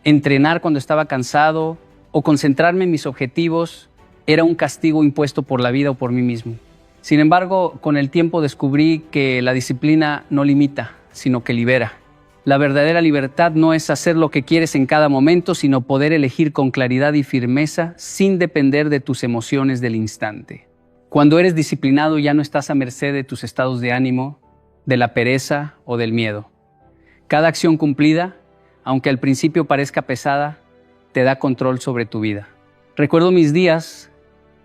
entrenar cuando estaba cansado o concentrarme en mis objetivos era un castigo impuesto por la vida o por mí mismo. Sin embargo, con el tiempo descubrí que la disciplina no limita, sino que libera. La verdadera libertad no es hacer lo que quieres en cada momento, sino poder elegir con claridad y firmeza sin depender de tus emociones del instante. Cuando eres disciplinado ya no estás a merced de tus estados de ánimo, de la pereza o del miedo. Cada acción cumplida, aunque al principio parezca pesada, te da control sobre tu vida. Recuerdo mis días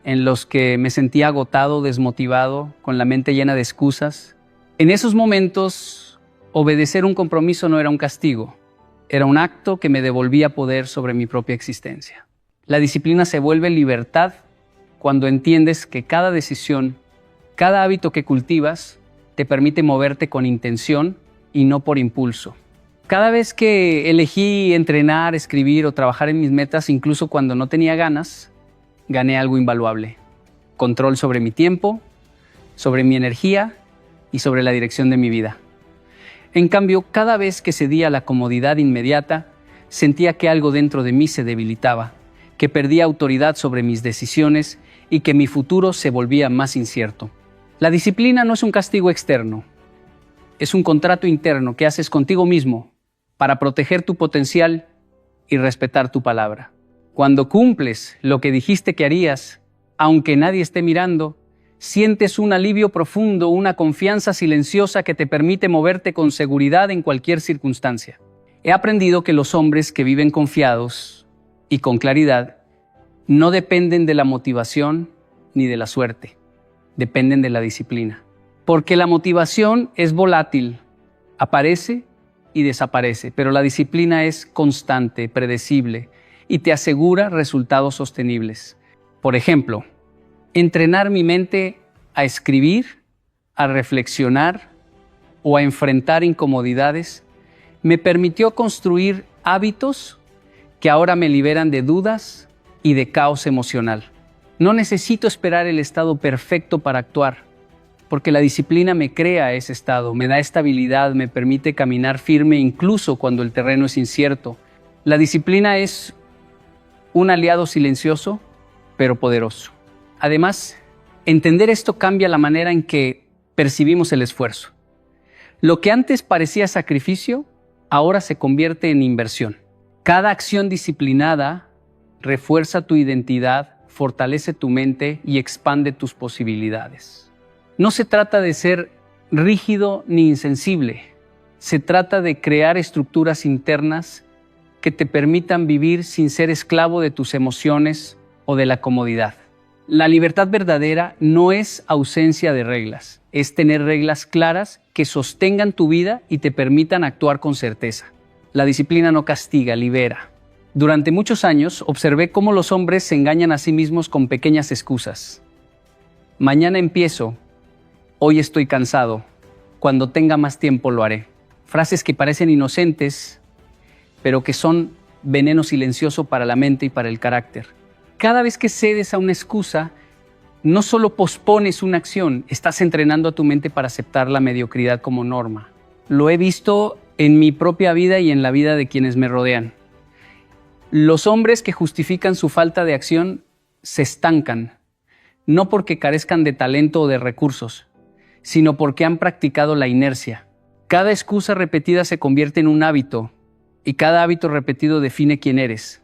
en los que me sentía agotado, desmotivado, con la mente llena de excusas. En esos momentos, obedecer un compromiso no era un castigo, era un acto que me devolvía poder sobre mi propia existencia. La disciplina se vuelve libertad cuando entiendes que cada decisión, cada hábito que cultivas, te permite moverte con intención y no por impulso. Cada vez que elegí entrenar, escribir o trabajar en mis metas, incluso cuando no tenía ganas, gané algo invaluable. Control sobre mi tiempo, sobre mi energía y sobre la dirección de mi vida. En cambio, cada vez que cedía a la comodidad inmediata, sentía que algo dentro de mí se debilitaba, que perdía autoridad sobre mis decisiones y que mi futuro se volvía más incierto. La disciplina no es un castigo externo, es un contrato interno que haces contigo mismo para proteger tu potencial y respetar tu palabra. Cuando cumples lo que dijiste que harías, aunque nadie esté mirando, sientes un alivio profundo, una confianza silenciosa que te permite moverte con seguridad en cualquier circunstancia. He aprendido que los hombres que viven confiados y con claridad no dependen de la motivación ni de la suerte, dependen de la disciplina. Porque la motivación es volátil, aparece y desaparece, pero la disciplina es constante, predecible y te asegura resultados sostenibles. Por ejemplo, entrenar mi mente a escribir, a reflexionar o a enfrentar incomodidades me permitió construir hábitos que ahora me liberan de dudas y de caos emocional. No necesito esperar el estado perfecto para actuar, porque la disciplina me crea ese estado, me da estabilidad, me permite caminar firme incluso cuando el terreno es incierto. La disciplina es un aliado silencioso, pero poderoso. Además, entender esto cambia la manera en que percibimos el esfuerzo. Lo que antes parecía sacrificio, ahora se convierte en inversión. Cada acción disciplinada refuerza tu identidad, fortalece tu mente y expande tus posibilidades. No se trata de ser rígido ni insensible. Se trata de crear estructuras internas que te permitan vivir sin ser esclavo de tus emociones o de la comodidad. La libertad verdadera no es ausencia de reglas, es tener reglas claras que sostengan tu vida y te permitan actuar con certeza. La disciplina no castiga, libera. Durante muchos años observé cómo los hombres se engañan a sí mismos con pequeñas excusas. Mañana empiezo, hoy estoy cansado, cuando tenga más tiempo lo haré. Frases que parecen inocentes, pero que son veneno silencioso para la mente y para el carácter. Cada vez que cedes a una excusa, no solo pospones una acción, estás entrenando a tu mente para aceptar la mediocridad como norma. Lo he visto en mi propia vida y en la vida de quienes me rodean. Los hombres que justifican su falta de acción se estancan, no porque carezcan de talento o de recursos, sino porque han practicado la inercia. Cada excusa repetida se convierte en un hábito, y cada hábito repetido define quién eres.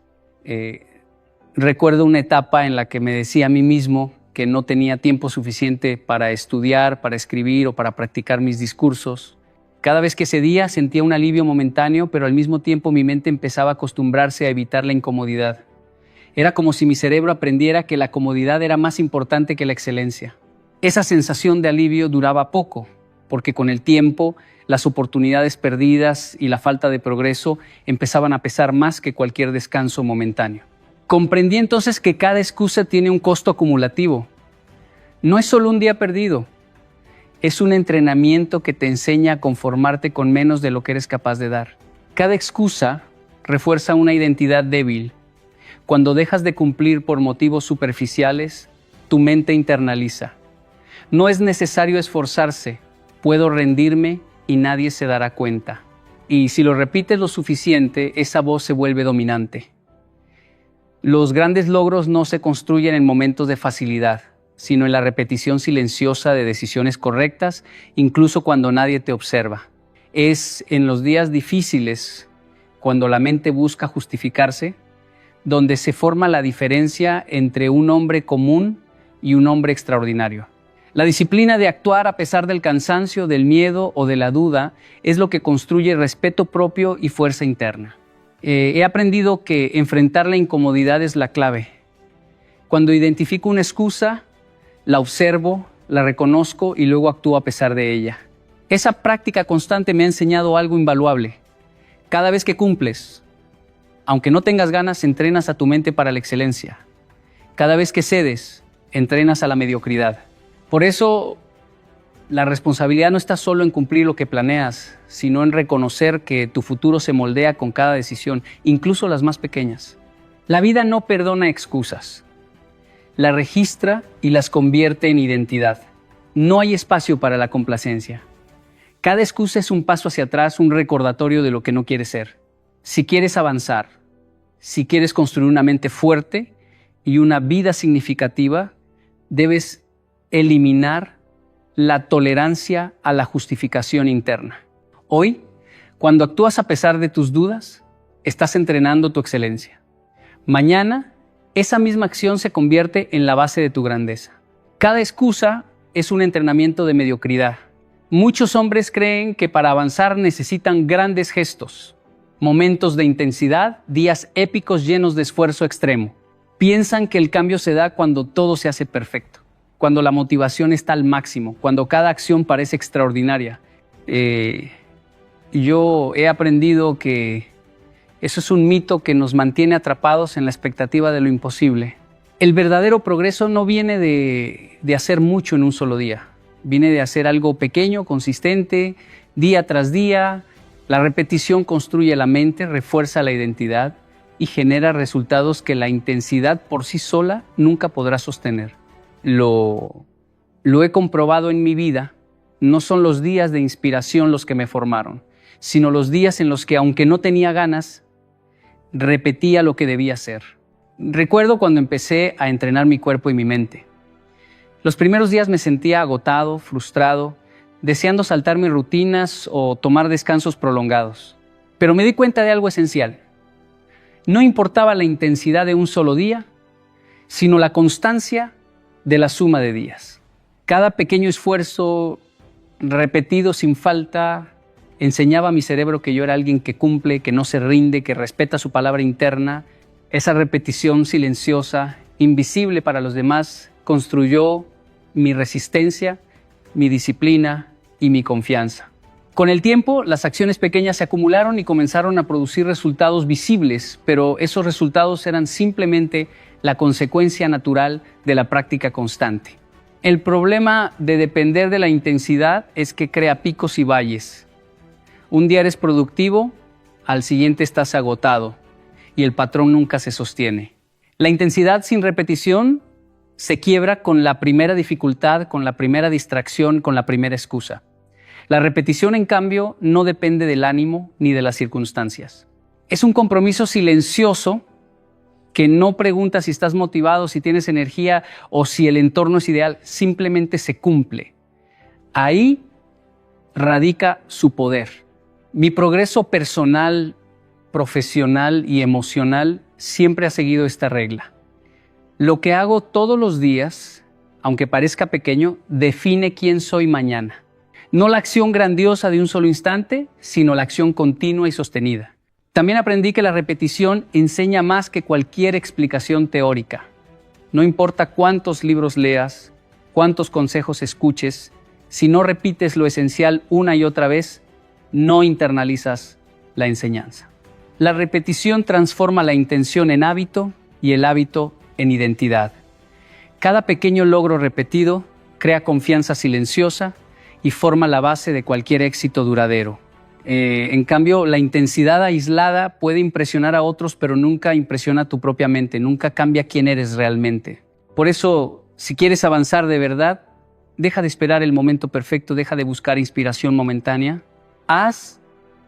Recuerdo una etapa en la que me decía a mí mismo que no tenía tiempo suficiente para estudiar, para escribir o para practicar mis discursos. Cada vez que cedía sentía un alivio momentáneo, pero al mismo tiempo mi mente empezaba a acostumbrarse a evitar la incomodidad. Era como si mi cerebro aprendiera que la comodidad era más importante que la excelencia. Esa sensación de alivio duraba poco, porque con el tiempo las oportunidades perdidas y la falta de progreso empezaban a pesar más que cualquier descanso momentáneo. Comprendí entonces que cada excusa tiene un costo acumulativo. No es solo un día perdido, es un entrenamiento que te enseña a conformarte con menos de lo que eres capaz de dar. Cada excusa refuerza una identidad débil. Cuando dejas de cumplir por motivos superficiales, tu mente internaliza. No es necesario esforzarse, puedo rendirme y nadie se dará cuenta. Y si lo repites lo suficiente, esa voz se vuelve dominante. Los grandes logros no se construyen en momentos de facilidad, sino en la repetición silenciosa de decisiones correctas, incluso cuando nadie te observa. Es en los días difíciles, cuando la mente busca justificarse, donde se forma la diferencia entre un hombre común y un hombre extraordinario. La disciplina de actuar a pesar del cansancio, del miedo o de la duda es lo que construye respeto propio y fuerza interna. He aprendido que enfrentar la incomodidad es la clave. Cuando identifico una excusa, la observo, la reconozco y luego actúo a pesar de ella. Esa práctica constante me ha enseñado algo invaluable. Cada vez que cumples, aunque no tengas ganas, entrenas a tu mente para la excelencia. Cada vez que cedes, entrenas a la mediocridad. Por eso, la responsabilidad no está solo en cumplir lo que planeas, sino en reconocer que tu futuro se moldea con cada decisión, incluso las más pequeñas. La vida no perdona excusas. La registra y las convierte en identidad. No hay espacio para la complacencia. Cada excusa es un paso hacia atrás, un recordatorio de lo que no quieres ser. Si quieres avanzar, si quieres construir una mente fuerte y una vida significativa, debes eliminar la tolerancia a la justificación interna. Hoy, cuando actúas a pesar de tus dudas, estás entrenando tu excelencia. Mañana, esa misma acción se convierte en la base de tu grandeza. Cada excusa es un entrenamiento de mediocridad. Muchos hombres creen que para avanzar necesitan grandes gestos, momentos de intensidad, días épicos llenos de esfuerzo extremo. Piensan que el cambio se da cuando todo se hace perfecto, cuando la motivación está al máximo, cuando cada acción parece extraordinaria. Yo he aprendido que eso es un mito que nos mantiene atrapados en la expectativa de lo imposible. El verdadero progreso no viene de hacer mucho en un solo día. Viene de hacer algo pequeño, consistente, día tras día. La repetición construye la mente, refuerza la identidad y genera resultados que la intensidad por sí sola nunca podrá sostener. Lo he comprobado en mi vida. No son los días de inspiración los que me formaron, sino los días en los que, aunque no tenía ganas, repetía lo que debía hacer. Recuerdo cuando empecé a entrenar mi cuerpo y mi mente. Los primeros días me sentía agotado, frustrado, deseando saltar mis rutinas o tomar descansos prolongados. Pero me di cuenta de algo esencial. No importaba la intensidad de un solo día, sino la constancia de la suma de días. Cada pequeño esfuerzo repetido sin falta enseñaba a mi cerebro que yo era alguien que cumple, que no se rinde, que respeta su palabra interna. Esa repetición silenciosa, invisible para los demás, construyó mi resistencia, mi disciplina y mi confianza. Con el tiempo, las acciones pequeñas se acumularon y comenzaron a producir resultados visibles, pero esos resultados eran simplemente la consecuencia natural de la práctica constante. El problema de depender de la intensidad es que crea picos y valles. Un día eres productivo, al siguiente estás agotado y el patrón nunca se sostiene. La intensidad sin repetición se quiebra con la primera dificultad, con la primera distracción, con la primera excusa. La repetición, en cambio, no depende del ánimo ni de las circunstancias. Es un compromiso silencioso que no pregunta si estás motivado, si tienes energía o si el entorno es ideal, simplemente se cumple. Ahí radica su poder. Mi progreso personal, profesional y emocional siempre ha seguido esta regla. Lo que hago todos los días, aunque parezca pequeño, define quién soy mañana. No la acción grandiosa de un solo instante, sino la acción continua y sostenida. También aprendí que la repetición enseña más que cualquier explicación teórica. No importa cuántos libros leas, cuántos consejos escuches, si no repites lo esencial una y otra vez, no internalizas la enseñanza. La repetición transforma la intención en hábito y el hábito en identidad. Cada pequeño logro repetido crea confianza silenciosa y forma la base de cualquier éxito duradero. En cambio, la intensidad aislada puede impresionar a otros, pero nunca impresiona a tu propia mente, nunca cambia quién eres realmente. Por eso, si quieres avanzar de verdad, deja de esperar el momento perfecto, deja de buscar inspiración momentánea Haz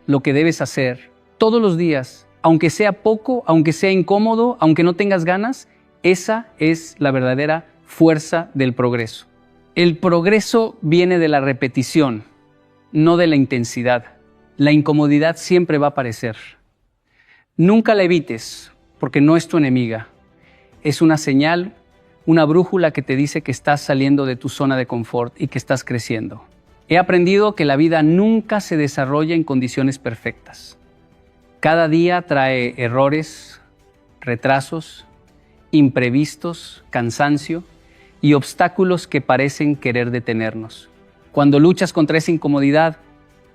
lo que debes hacer todos los días, aunque sea poco, aunque sea incómodo, aunque no tengas ganas. Esa es la verdadera fuerza del progreso. El progreso viene de la repetición, no de la intensidad. La incomodidad siempre va a aparecer. Nunca la evites, porque no es tu enemiga. Es una señal, una brújula que te dice que estás saliendo de tu zona de confort y que estás creciendo. He aprendido que la vida nunca se desarrolla en condiciones perfectas. Cada día trae errores, retrasos, imprevistos, cansancio y obstáculos que parecen querer detenernos. Cuando luchas contra esa incomodidad,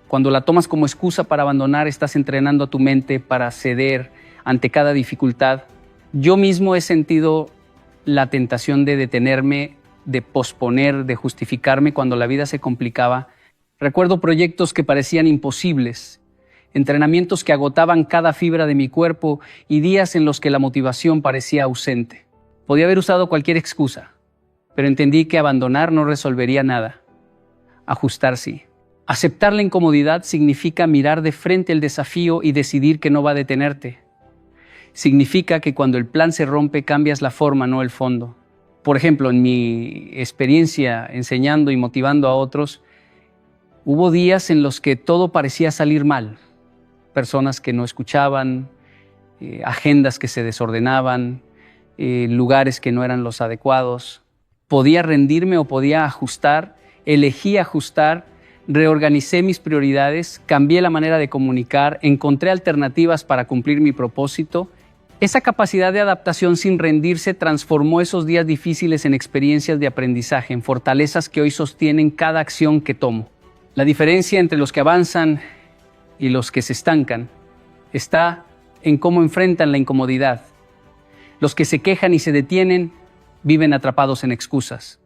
cuando la tomas como excusa para abandonar, estás entrenando a tu mente para ceder ante cada dificultad. Yo mismo he sentido la tentación de detenerme, de posponer, de justificarme cuando la vida se complicaba. Recuerdo proyectos que parecían imposibles, entrenamientos que agotaban cada fibra de mi cuerpo y días en los que la motivación parecía ausente. Podía haber usado cualquier excusa, pero entendí que abandonar no resolvería nada. Ajustar sí. Aceptar la incomodidad significa mirar de frente el desafío y decidir que no va a detenerte. Significa que cuando el plan se rompe, cambias la forma, no el fondo. Por ejemplo, en mi experiencia enseñando y motivando a otros, hubo días en los que todo parecía salir mal. Personas que no escuchaban, agendas que se desordenaban, lugares que no eran los adecuados. Podía rendirme o podía ajustar, elegí ajustar, reorganicé mis prioridades, cambié la manera de comunicar, encontré alternativas para cumplir mi propósito. Esa capacidad de adaptación sin rendirse transformó esos días difíciles en experiencias de aprendizaje, en fortalezas que hoy sostienen cada acción que tomo. La diferencia entre los que avanzan y los que se estancan está en cómo enfrentan la incomodidad. Los que se quejan y se detienen viven atrapados en excusas.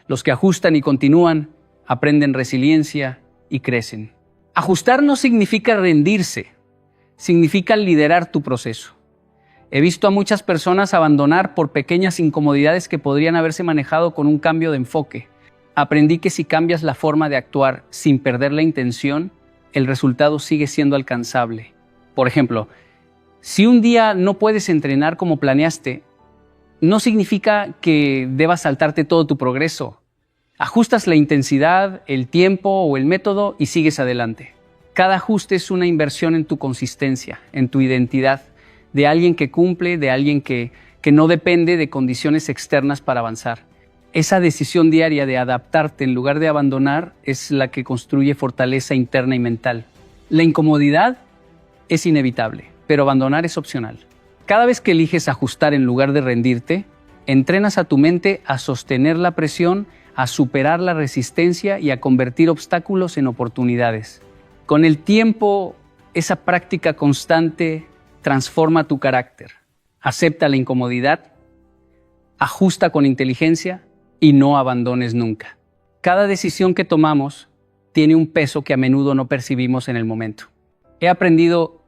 Los que ajustan y continúan aprenden resiliencia y crecen. Ajustar no significa rendirse, significa liderar tu proceso. He visto a muchas personas abandonar por pequeñas incomodidades que podrían haberse manejado con un cambio de enfoque. Aprendí que si cambias la forma de actuar sin perder la intención, el resultado sigue siendo alcanzable. Por ejemplo, si un día no puedes entrenar como planeaste, no significa que debas saltarte todo tu progreso. Ajustas la intensidad, el tiempo o el método y sigues adelante. Cada ajuste es una inversión en tu consistencia, en tu identidad, de alguien que cumple, de alguien que no depende de condiciones externas para avanzar. Esa decisión diaria de adaptarte en lugar de abandonar es la que construye fortaleza interna y mental. La incomodidad es inevitable, pero abandonar es opcional. Cada vez que eliges ajustar en lugar de rendirte, entrenas a tu mente a sostener la presión, a superar la resistencia y a convertir obstáculos en oportunidades. Con el tiempo, esa práctica constante transforma tu carácter. Acepta la incomodidad, ajusta con inteligencia y no abandones nunca. Cada decisión que tomamos tiene un peso que a menudo no percibimos en el momento. He aprendido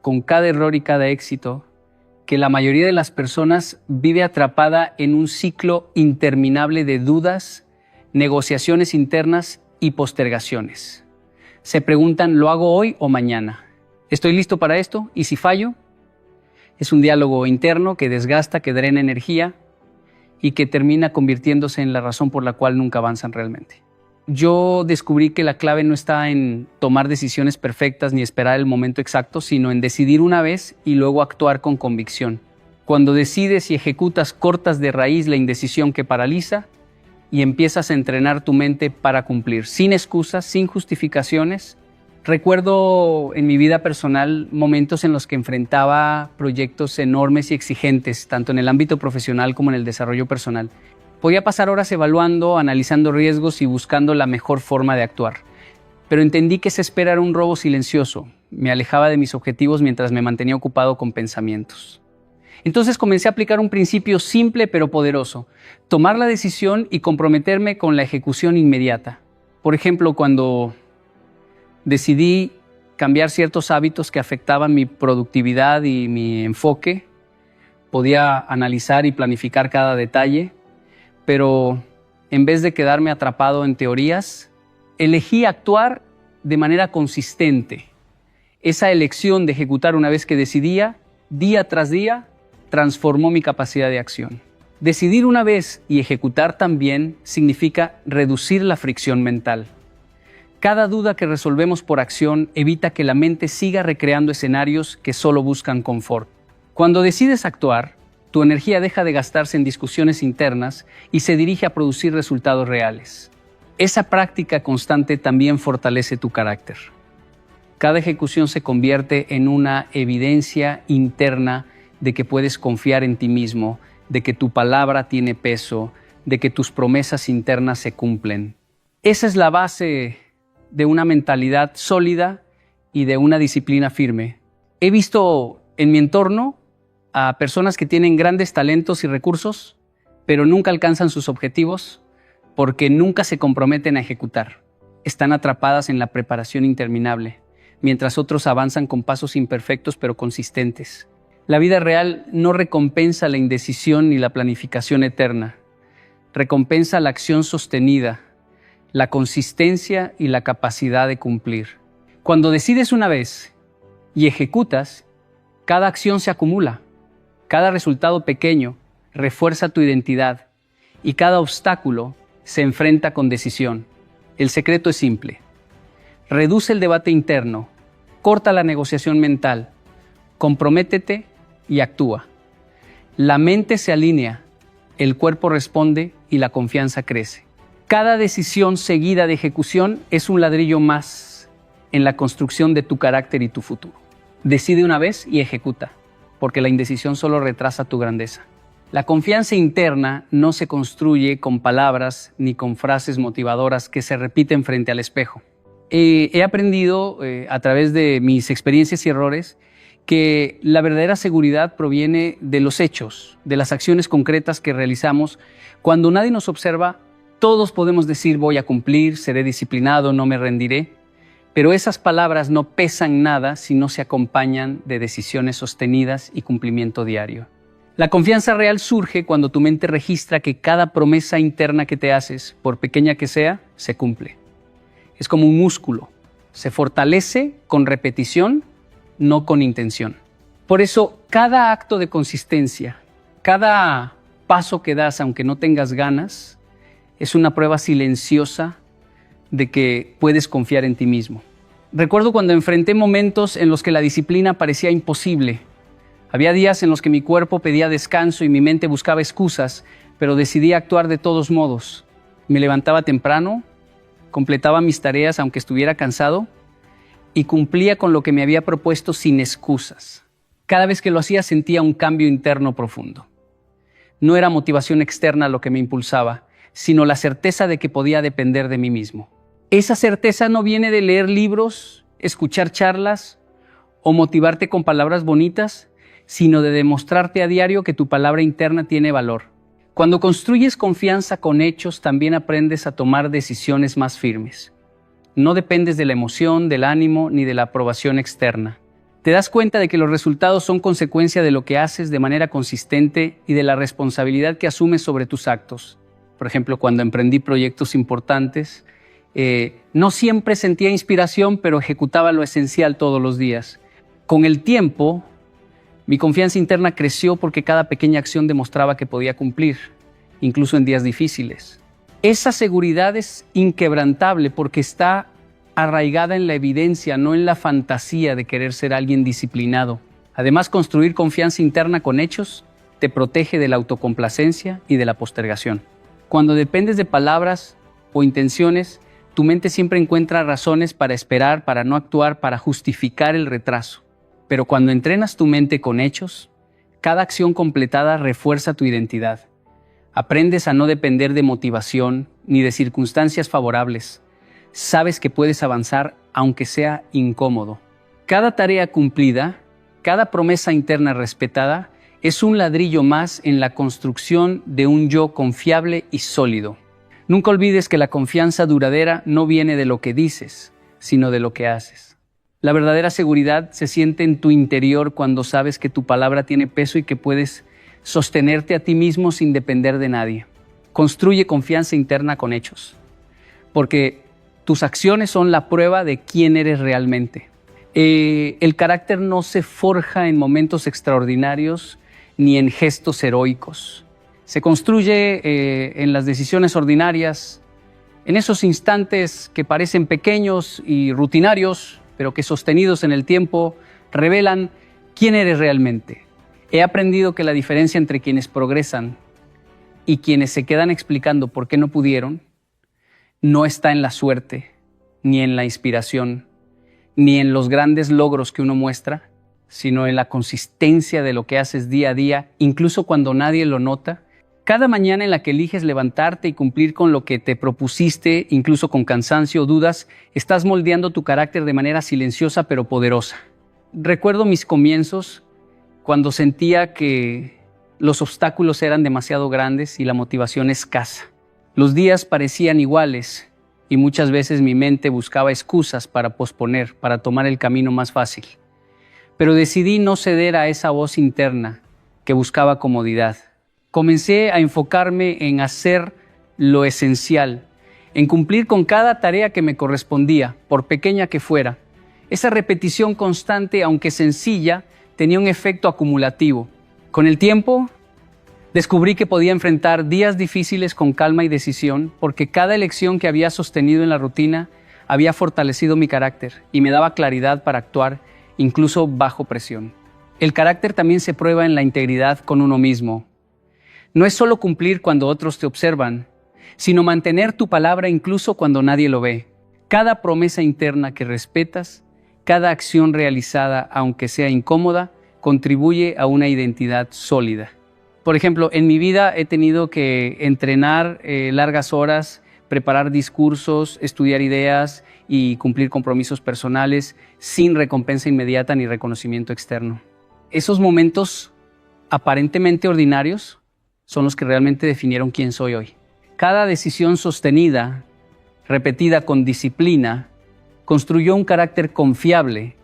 con cada error y cada éxito que la mayoría de las personas vive atrapada en un ciclo interminable de dudas, negociaciones internas y postergaciones. Se preguntan, ¿lo hago hoy o mañana? ¿Estoy listo para esto? ¿Y si fallo? Es un diálogo interno que desgasta, que drena energía y que termina convirtiéndose en la razón por la cual nunca avanzan realmente. Yo descubrí que la clave no está en tomar decisiones perfectas ni esperar el momento exacto, sino en decidir una vez y luego actuar con convicción. Cuando decides y ejecutas, cortas de raíz la indecisión que paraliza y empiezas a entrenar tu mente para cumplir, sin excusas, sin justificaciones. Recuerdo en mi vida personal momentos en los que enfrentaba proyectos enormes y exigentes, tanto en el ámbito profesional como en el desarrollo personal. Podía pasar horas evaluando, analizando riesgos y buscando la mejor forma de actuar. Pero entendí que esa espera era un robo silencioso. Me alejaba de mis objetivos mientras me mantenía ocupado con pensamientos. Entonces comencé a aplicar un principio simple pero poderoso: tomar la decisión y comprometerme con la ejecución inmediata. Por ejemplo, cuando decidí cambiar ciertos hábitos que afectaban mi productividad y mi enfoque, podía analizar y planificar cada detalle, pero en vez de quedarme atrapado en teorías, elegí actuar de manera consistente. Esa elección de ejecutar una vez que decidía, día tras día, transformó mi capacidad de acción. Decidir una vez y ejecutar también significa reducir la fricción mental. Cada duda que resolvemos por acción evita que la mente siga recreando escenarios que solo buscan confort. Cuando decides actuar, tu energía deja de gastarse en discusiones internas y se dirige a producir resultados reales. Esa práctica constante también fortalece tu carácter. Cada ejecución se convierte en una evidencia interna de que puedes confiar en ti mismo, de que tu palabra tiene peso, de que tus promesas internas se cumplen. Esa es la base de una mentalidad sólida y de una disciplina firme. He visto en mi entorno a personas que tienen grandes talentos y recursos, pero nunca alcanzan sus objetivos porque nunca se comprometen a ejecutar. Están atrapadas en la preparación interminable, mientras otros avanzan con pasos imperfectos pero consistentes. La vida real no recompensa la indecisión ni la planificación eterna. Recompensa la acción sostenida, la consistencia y la capacidad de cumplir. Cuando decides una vez y ejecutas, cada acción se acumula. Cada resultado pequeño refuerza tu identidad y cada obstáculo se enfrenta con decisión. El secreto es simple. Reduce el debate interno, corta la negociación mental, comprométete y actúa. La mente se alinea, el cuerpo responde y la confianza crece. Cada decisión seguida de ejecución es un ladrillo más en la construcción de tu carácter y tu futuro. Decide una vez y ejecuta, porque la indecisión solo retrasa tu grandeza. La confianza interna no se construye con palabras ni con frases motivadoras que se repiten frente al espejo. He aprendido a través de mis experiencias y errores que la verdadera seguridad proviene de los hechos, de las acciones concretas que realizamos. Cuando nadie nos observa, todos podemos decir voy a cumplir, seré disciplinado, no me rendiré, pero esas palabras no pesan nada si no se acompañan de decisiones sostenidas y cumplimiento diario. La confianza real surge cuando tu mente registra que cada promesa interna que te haces, por pequeña que sea, se cumple. Es como un músculo, se fortalece con repetición, no con intención. Por eso, cada acto de consistencia, cada paso que das, aunque no tengas ganas, es una prueba silenciosa de que puedes confiar en ti mismo. Recuerdo cuando enfrenté momentos en los que la disciplina parecía imposible. Había días en los que mi cuerpo pedía descanso y mi mente buscaba excusas, pero decidí actuar de todos modos. Me levantaba temprano, completaba mis tareas aunque estuviera cansado y cumplía con lo que me había propuesto sin excusas. Cada vez que lo hacía sentía un cambio interno profundo. No era motivación externa lo que me impulsaba, sino la certeza de que podía depender de mí mismo. Esa certeza no viene de leer libros, escuchar charlas o motivarte con palabras bonitas, sino de demostrarte a diario que tu palabra interna tiene valor. Cuando construyes confianza con hechos, también aprendes a tomar decisiones más firmes. No dependes de la emoción, del ánimo ni de la aprobación externa. Te das cuenta de que los resultados son consecuencia de lo que haces de manera consistente y de la responsabilidad que asumes sobre tus actos. Por ejemplo, cuando emprendí proyectos importantes, no siempre sentía inspiración, pero ejecutaba lo esencial todos los días. Con el tiempo, mi confianza interna creció porque cada pequeña acción demostraba que podía cumplir, incluso en días difíciles. Esa seguridad es inquebrantable porque está arraigada en la evidencia, no en la fantasía de querer ser alguien disciplinado. Además, construir confianza interna con hechos te protege de la autocomplacencia y de la postergación. Cuando dependes de palabras o intenciones, tu mente siempre encuentra razones para esperar, para no actuar, para justificar el retraso. Pero cuando entrenas tu mente con hechos, cada acción completada refuerza tu identidad. Aprendes a no depender de motivación ni de circunstancias favorables. Sabes que puedes avanzar aunque sea incómodo. Cada tarea cumplida, cada promesa interna respetada, es un ladrillo más en la construcción de un yo confiable y sólido. Nunca olvides que la confianza duradera no viene de lo que dices, sino de lo que haces. La verdadera seguridad se siente en tu interior cuando sabes que tu palabra tiene peso y que puedes sostenerte a ti mismo sin depender de nadie. Construye confianza interna con hechos, porque Tus acciones son la prueba de quién eres realmente. El carácter no se forja en momentos extraordinarios ni en gestos heroicos. Se construye en las decisiones ordinarias, en esos instantes que parecen pequeños y rutinarios, pero que sostenidos en el tiempo revelan quién eres realmente. He aprendido que la diferencia entre quienes progresan y quienes se quedan explicando por qué no pudieron no está en la suerte, ni en la inspiración, ni en los grandes logros que uno muestra, sino en la consistencia de lo que haces día a día, incluso cuando nadie lo nota. Cada mañana en la que eliges levantarte y cumplir con lo que te propusiste, incluso con cansancio o dudas, estás moldeando tu carácter de manera silenciosa pero poderosa. Recuerdo mis comienzos cuando sentía que los obstáculos eran demasiado grandes y la motivación escasa. Los días parecían iguales y muchas veces mi mente buscaba excusas para posponer, para tomar el camino más fácil. Pero decidí no ceder a esa voz interna que buscaba comodidad. Comencé a enfocarme en hacer lo esencial, en cumplir con cada tarea que me correspondía, por pequeña que fuera. Esa repetición constante, aunque sencilla, tenía un efecto acumulativo. Con el tiempo, descubrí que podía enfrentar días difíciles con calma y decisión, porque cada elección que había sostenido en la rutina había fortalecido mi carácter y me daba claridad para actuar, incluso bajo presión. El carácter también se prueba en la integridad con uno mismo. No es solo cumplir cuando otros te observan, sino mantener tu palabra incluso cuando nadie lo ve. Cada promesa interna que respetas, cada acción realizada, aunque sea incómoda, contribuye a una identidad sólida. Por ejemplo, en mi vida he tenido que entrenar largas horas, preparar discursos, estudiar ideas y cumplir compromisos personales sin recompensa inmediata ni reconocimiento externo. Esos momentos aparentemente ordinarios son los que realmente definieron quién soy hoy. Cada decisión sostenida, repetida con disciplina, construyó un carácter confiable,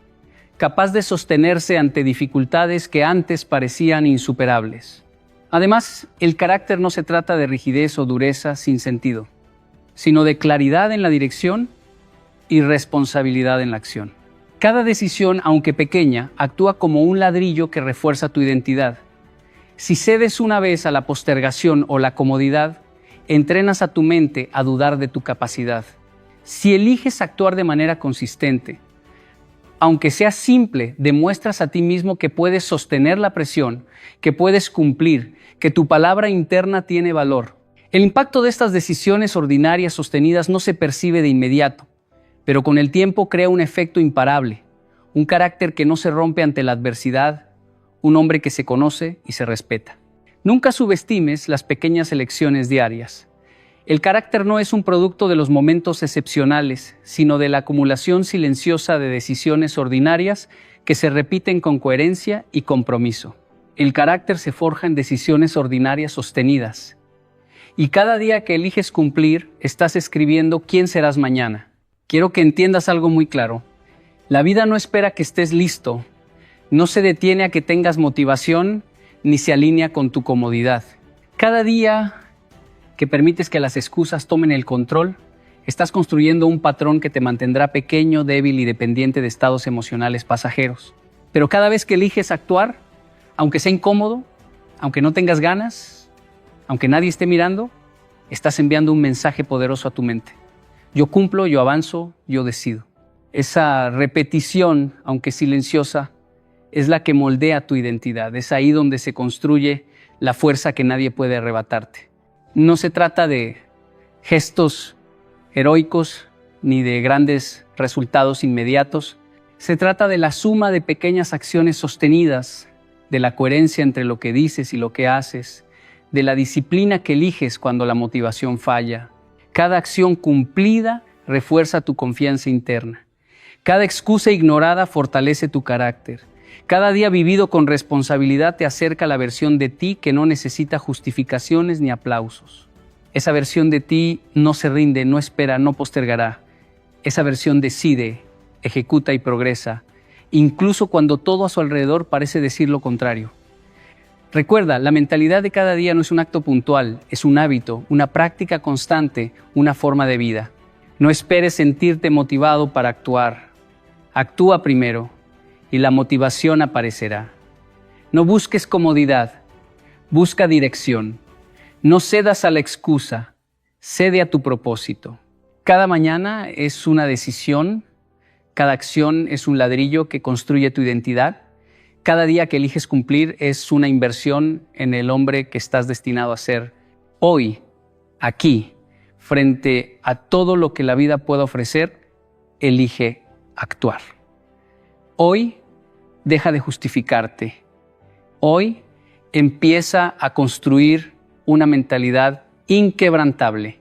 capaz de sostenerse ante dificultades que antes parecían insuperables. Además, el carácter no se trata de rigidez o dureza sin sentido, sino de claridad en la dirección y responsabilidad en la acción. Cada decisión, aunque pequeña, actúa como un ladrillo que refuerza tu identidad. Si cedes una vez a la postergación o la comodidad, entrenas a tu mente a dudar de tu capacidad. Si eliges actuar de manera consistente, aunque sea simple, demuestras a ti mismo que puedes sostener la presión, que puedes cumplir, que tu palabra interna tiene valor. El impacto de estas decisiones ordinarias sostenidas no se percibe de inmediato, pero con el tiempo crea un efecto imparable, un carácter que no se rompe ante la adversidad, un hombre que se conoce y se respeta. Nunca subestimes las pequeñas elecciones diarias. El carácter no es un producto de los momentos excepcionales, sino de la acumulación silenciosa de decisiones ordinarias que se repiten con coherencia y compromiso. El carácter se forja en decisiones ordinarias sostenidas. Y cada día que eliges cumplir, estás escribiendo quién serás mañana. Quiero que entiendas algo muy claro. La vida no espera que estés listo. No se detiene a que tengas motivación ni se alinea con tu comodidad. Cada día que permites que las excusas tomen el control, estás construyendo un patrón que te mantendrá pequeño, débil y dependiente de estados emocionales pasajeros. Pero cada vez que eliges actuar, aunque sea incómodo, aunque no tengas ganas, aunque nadie esté mirando, estás enviando un mensaje poderoso a tu mente. Yo cumplo, yo avanzo, yo decido. Esa repetición, aunque silenciosa, es la que moldea tu identidad. Es ahí donde se construye la fuerza que nadie puede arrebatarte. No se trata de gestos heroicos ni de grandes resultados inmediatos. Se trata de la suma de pequeñas acciones sostenidas, de la coherencia entre lo que dices y lo que haces, de la disciplina que eliges cuando la motivación falla. Cada acción cumplida refuerza tu confianza interna. Cada excusa ignorada fortalece tu carácter. Cada día vivido con responsabilidad te acerca a la versión de ti que no necesita justificaciones ni aplausos. Esa versión de ti no se rinde, no espera, no postergará. Esa versión decide, ejecuta y progresa, incluso cuando todo a su alrededor parece decir lo contrario. Recuerda, la mentalidad de cada día no es un acto puntual, es un hábito, una práctica constante, una forma de vida. No esperes sentirte motivado para actuar. Actúa primero y la motivación aparecerá. No busques comodidad, busca dirección. No cedas a la excusa, cede a tu propósito. Cada mañana es una decisión, cada acción es un ladrillo que construye tu identidad. Cada día que eliges cumplir es una inversión en el hombre que estás destinado a ser. Hoy, aquí, frente a todo lo que la vida pueda ofrecer, elige actuar. Hoy, deja de justificarte. Hoy, empieza a construir una mentalidad inquebrantable